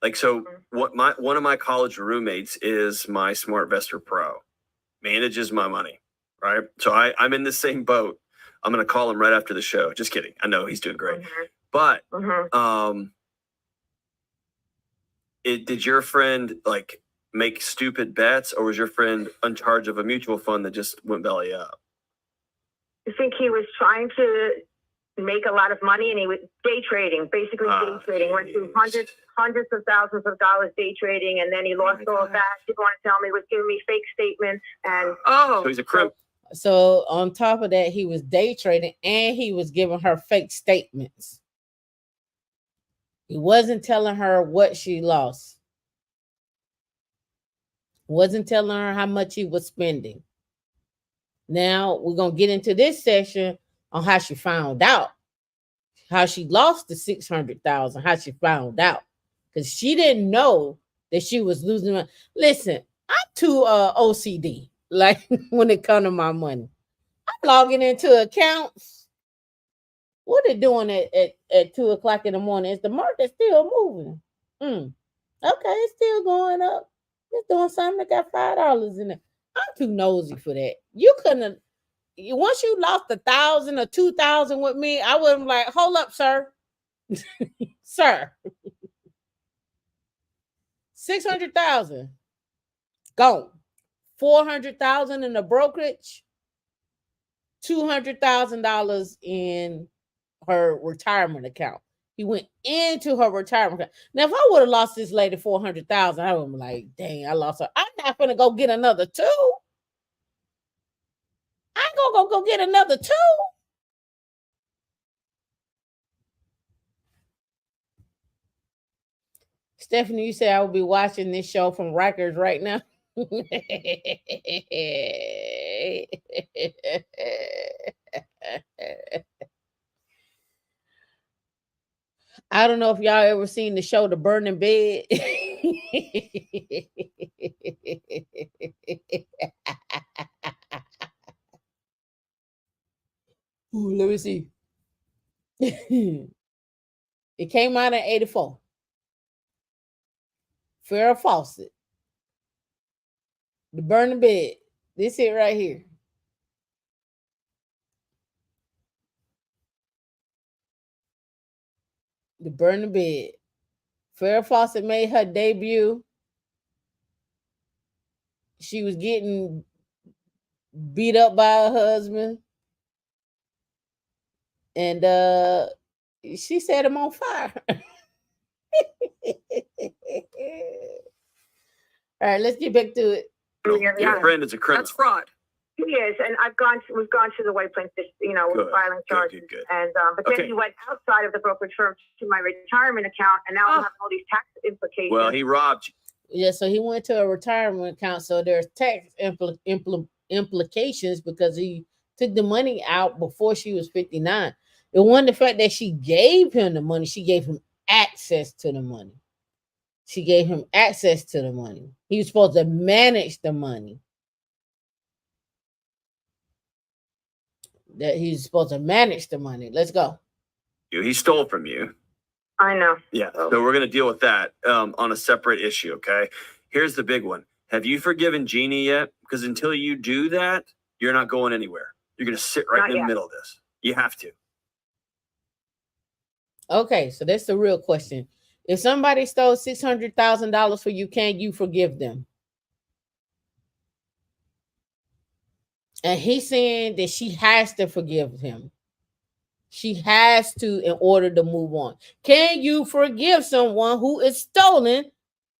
like, so one of my college roommates is my SmartVestor Pro, manages my money, right? So I'm in the same boat. I'm gonna call him right after the show. Just kidding. I know he's doing great. But did your friend like make stupid bets, or was your friend in charge of a mutual fund that just went belly up? I think he was trying to make a lot of money, and he was day trading, basically day trading. Went through hundreds of thousands of dollars day trading, and then he lost all of that. He didn't want to tell me, he was giving me fake statements, and so he's a criminal. So on top of that, he was day trading and he was giving her fake statements. He wasn't telling her what she lost. Wasn't telling her how much he was spending. Now we're gonna get into this session on how she found out, how she lost the 600,000, how she found out, because she didn't know that she was losing money. Listen, I'm too OCD. Like when it comes to my money, I'm logging into accounts. What are they doing at 2 o'clock in the morning? Is the market still moving? Okay, it's still going up. It's doing something that got $5 in it. I'm too nosy for that. You couldn't. Once you lost 1,000 or 2,000 with me, I would have like, hold up, sir. Sir. 600,000 gone. 400,000 in the brokerage, $200,000 in her retirement account. He went into her retirement account. Now, if I would have lost this lady 400,000, I would be like, dang, I lost her. I'm not gonna go get another 2. I ain't gonna go get another 2. Stephanie, you say I will be watching this show from Rikers right now. I don't know if y'all ever seen the show The Burning Bed. Ooh, let me see. It came out in 84. Farrah Fawcett. The Burning Bed. This it right here. The Burning Bed. Farrah Fawcett made her debut. She was getting beat up by her husband. And she set him on fire. All right, let's get back to it. Your friend is a criminal. That's fraud. He is, and we've gone to the White Plains, with filing charges. Good. And but then he went outside of the brokerage firm to my retirement account, and now I'm having all these tax implications. Well, he robbed you. Yeah, so he went to a retirement account, so there's tax implications because he took the money out before she was 59. It wasn't the fact that she gave him the money; she gave him access to the money. She gave him access to the money. He was supposed to manage the money. that he's supposed to manage the money. Let's go. He stole from you. I know. Yeah. So we're going to deal with that on a separate issue. Okay. Here's the big one. Have you forgiven Jeannie yet? Because until you do that, you're not going anywhere. You're going to sit right in the middle of this. You have to. Okay. So that's the real question. If somebody stole $600,000 for you, can you forgive them? And he's saying that she has to forgive him. She has to in order to move on. Can you forgive someone who is stolen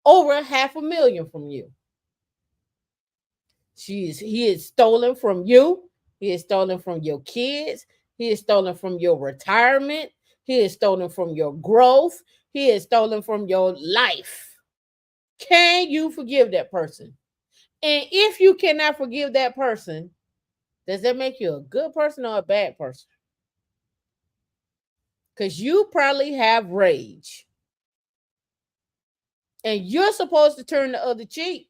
over $500,000 from you? He is stolen from you. He is stolen from your kids. He is stolen from your retirement. He is stolen from your growth. He is stolen from your life. Can you forgive that person? And if you cannot forgive that person, does that make you a good person or a bad person? Because you probably have rage. And you're supposed to turn the other cheek.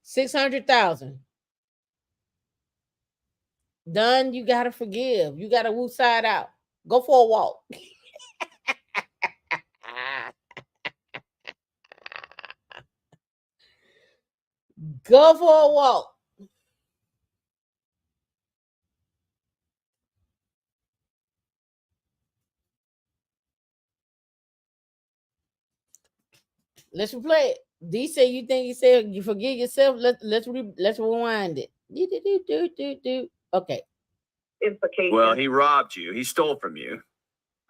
600,000. Done, you gotta forgive. You gotta woo side out. Go for a walk. Go for a walk. Let's replay it. D say you think you said you forgive yourself. Let's rewind it. Do. Okay. Implication. Well, he robbed you. He stole from you.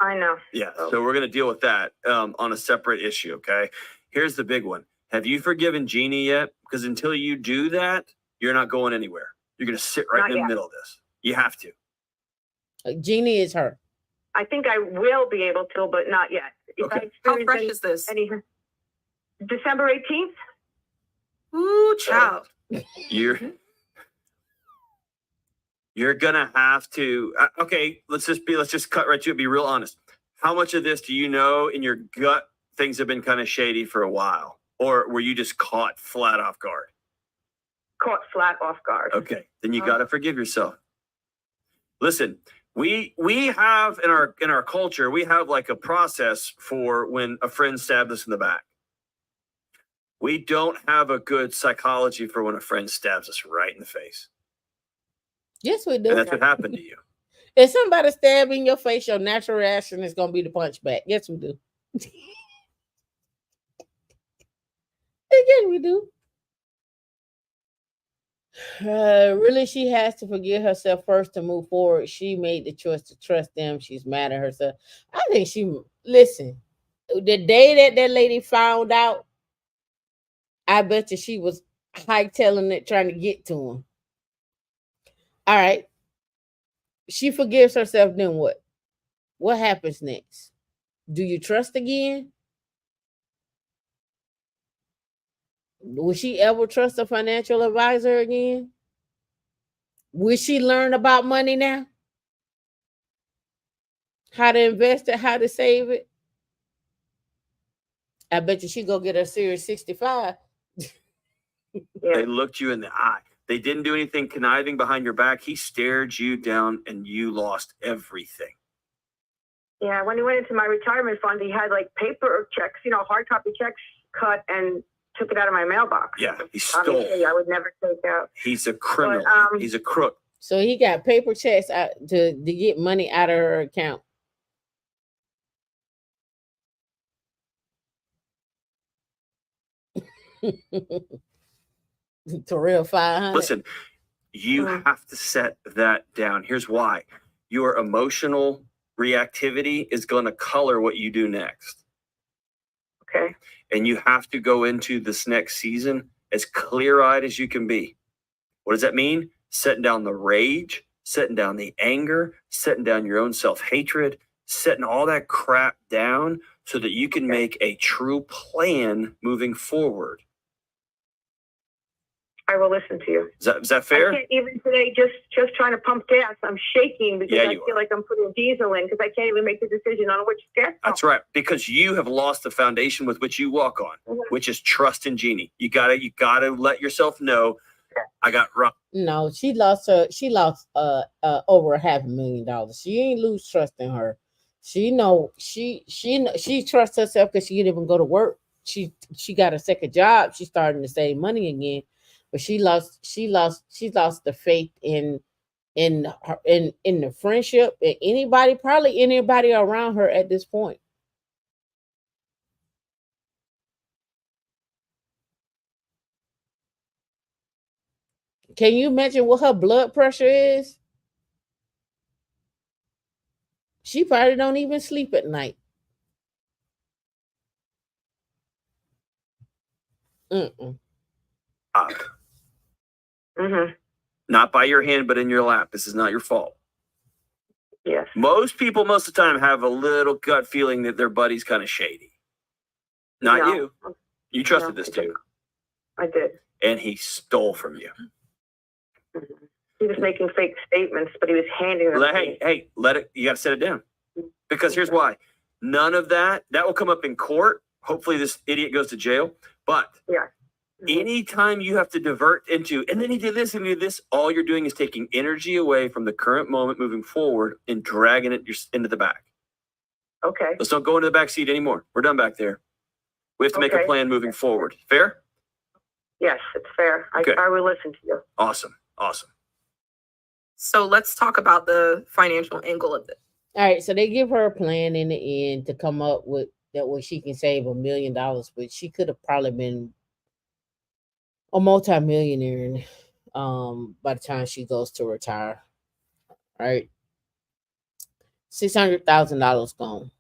I know. Yeah. So we're going to deal with that on a separate issue. Okay. Here's the big one. Have you forgiven Jeannie yet? Because until you do that, you're not going anywhere. You're going to sit right in the middle of this. You have to. Jeannie is her. I think I will be able to, but not yet. Okay. How fresh is this? December 18th? Ooh, child. You're gonna have to. Okay, let's just cut right to it. Be real honest. How much of this do you know in your gut? Things have been kind of shady for a while, or were you just caught flat off guard? Caught flat off guard. Okay, then you got to forgive yourself. Listen, we have in our culture, we have like a process for when a friend stabbed us in the back. We don't have a good psychology for when a friend stabs us right in the face. Yes, we do. And that's what happened to you. If somebody stab in your face, your natural reaction is going to be the punch back. Yes, we do. Yes, we do. Really, she has to forgive herself first to move forward. She made the choice to trust them. She's mad at herself. I think listen, the day that lady found out, I bet you she was hightailing it, trying to get to him. All right. She forgives herself, then what? What happens next? Do you trust again? Will she ever trust a financial advisor again? Will she learn about money now? How to invest it, how to save it? I bet you she go get her Series 65. They looked you in the eye. They didn't do anything conniving behind your back. He stared you down and you lost everything. Yeah, when he went into my retirement fund, he had like paper checks, hard copy checks cut and took it out of my mailbox. Yeah, he stole. Obviously, I would never take out. He's a criminal. But, he's a crook. So he got paper checks out to get money out of her account. Terrell 500. Listen, you have to set that down. Here's why. Your emotional reactivity is going to color what you do next. Okay. And you have to go into this next season as clear-eyed as you can be. What does that mean? Setting down the rage, setting down the anger, setting down your own self-hatred, setting all that crap down so that you can make a true plan moving forward. I will listen to you. Is that fair? I can't even today, just trying to pump gas. I'm shaking because I feel like I'm putting diesel in because I can't even make the decision on which gas. That's right. Because you have lost the foundation with which you walk on, which is trust in Jeannie. You gotta let yourself know I got robbed. No, she lost over $500,000. She ain't lose trust in her. She trusts herself because she didn't even go to work. She got a second job. She's starting to save money again, but she lost the faith in her in the friendship and anybody around her at this point. Can you imagine what her blood pressure is? She probably don't even sleep at night. Mm-mm. Mm-hmm. Not by your hand, but in your lap. This is not your fault. Yes. Most people, most of the time, have a little gut feeling that their buddy's kind of shady. Not No. you. You trusted No, this I did. dude, I did. and he stole from you. Mhm. He was making fake statements, but he was handing them. to me. Hey, let it. You got to set it down. Because here's why. None of that will come up in court. Hopefully, this idiot goes to jail. But Yeah. Mhm. anytime you have to divert into, and then he did this and he did this, all you're doing is taking energy away from the current moment moving forward and dragging it into the back. Okay. Let's don't go into the back seat anymore. We're done back there. We have to make a Okay. plan moving forward. Fair? Yes, it's fair. Okay. I will listen to you. Awesome. So let's talk about the financial angle of this. All right, so they give her a plan in the end to come up with that way she can save $1 million, but she could have probably been a multimillionaire by the time she goes to retire. All right. $600,000 gone.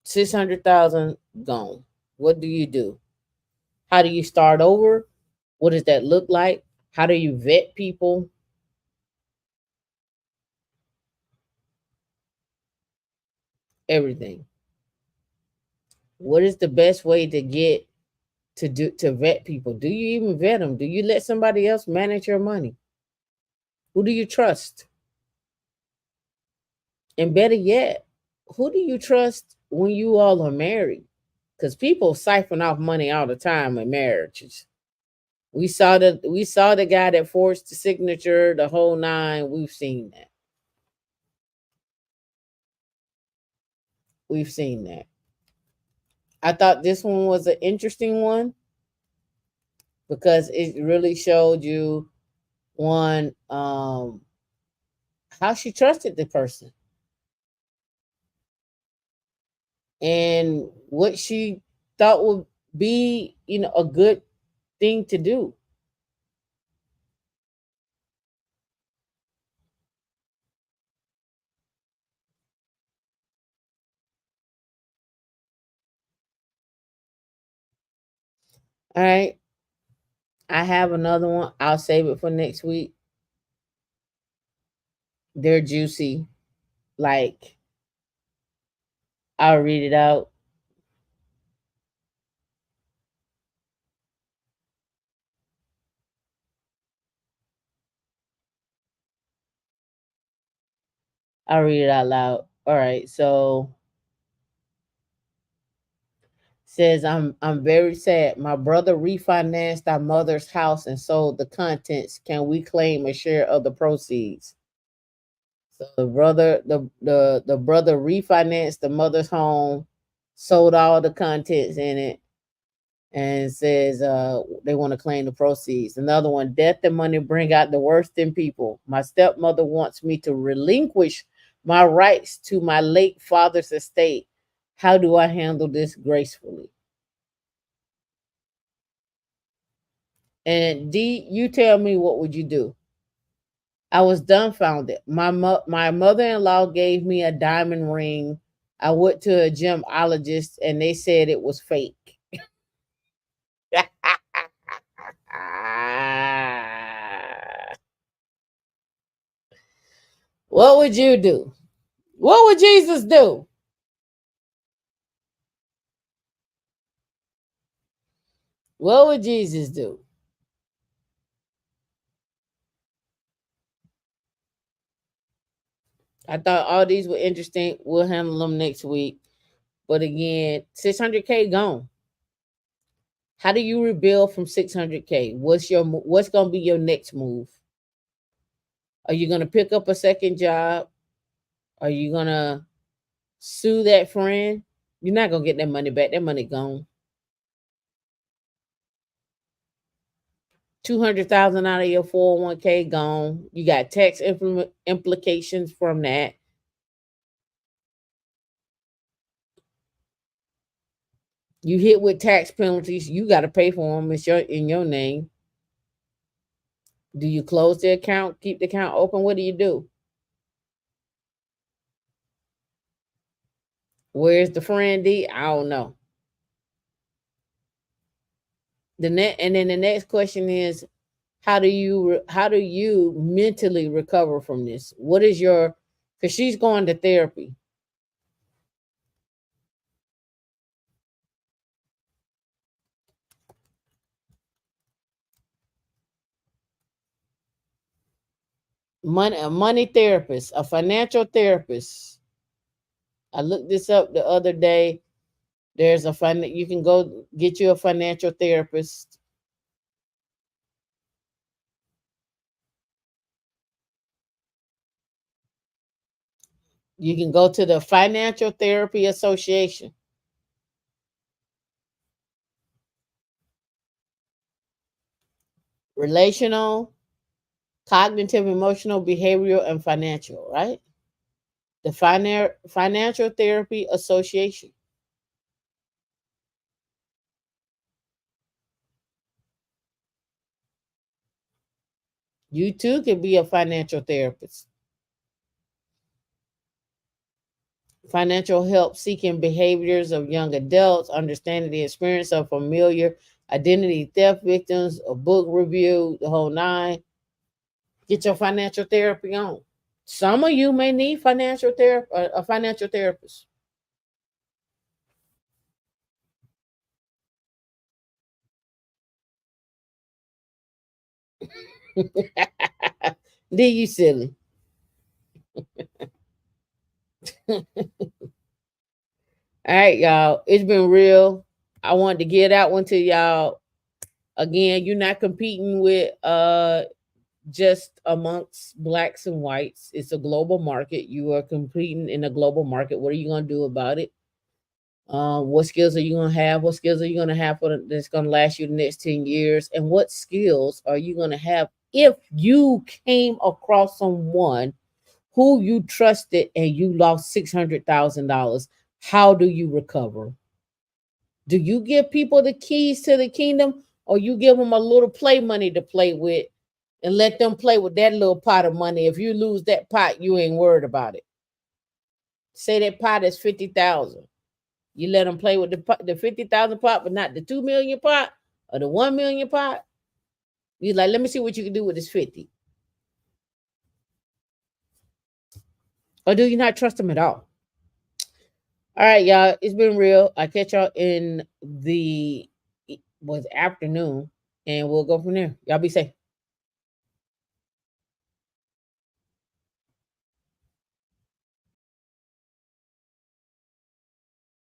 $600,000 gone. What do you do? How do you start over? What does that look like? How do you vet people? Everything. What is the best way to get to vet people? Do you even vet them? Do you let somebody else manage your money? Who do you trust? And better yet, who do you trust when you all are married? Because people siphon off money all the time in marriages. We saw the guy that forged the signature, the whole nine. We've seen that. We've seen that. I thought this one was an interesting one because it really showed you one how she trusted the person and what she thought would be, a good thing to do. All right. I have another one. I'll save it for next week. They're juicy. Like, I'll read it out. I'll read it out loud. All right. So says I'm very sad. My brother refinanced our mother's house and sold the contents. Can we claim a share of the proceeds? So the brother refinanced the mother's home, sold all the contents in it, and says they want to claim the proceeds. Another one, death and money bring out the worst in people. My stepmother wants me to relinquish my rights to my late father's estate. How do I handle this gracefully? And D, you tell me, what would you do? I was dumbfounded. My mother-in-law gave me a diamond ring. I went to a gemologist and they said it was fake. What would you do? What would Jesus do? What would Jesus do? I thought all these were interesting. We'll handle them next week. But again, 600K gone. How do you rebuild from 600K? What's going to be your next move? Are you going to pick up a second job? Are you going to sue that friend? You're not going to get that money back. That money gone. 200,000 out of your 401k gone. You got tax implications from that. You hit with tax penalties. You got to pay for them. It's in your name. Do you close the account? Keep the account open? What do you do? Where's the friend D? I don't know. And then the next question is, how do you mentally recover from this? What is your, because she's going to therapy. A money therapist, a financial therapist. I looked this up the other day. There's you can go get you a financial therapist. You can go to the Financial Therapy Association. Relational, cognitive, emotional, behavioral, and financial, right? The Financial Therapy Association. You too can be a financial therapist. Financial help seeking behaviors of young adults, understanding the experience of familiar identity theft victims, a book review, the whole nine. Get your financial therapy on. Some of you may need a financial therapist. Then you silly. All right, y'all. It's been real. I wanted to get that one to y'all. Again, you're not competing with just amongst blacks and whites. It's a global market. You are competing in a global market. What are you going to do about it? What skills are you going to have? What skills are you going to have that's going to last you the next 10 years? And what skills are you going to have if you came across someone who you trusted and you lost $600,000? How do you recover? Do you give people the keys to the kingdom, or you give them a little play money to play with and let them play with that little pot of money? If you lose that pot, you ain't worried about it. Say that pot is 50,000. You let them play with the 50,000 pot, but not the 2 million pot or the 1 million pot. You like, let me see what you can do with this 50. Or do you not trust them at all? All right, y'all. It's been real. I catch y'all in the afternoon, and we'll go from there. Y'all be safe.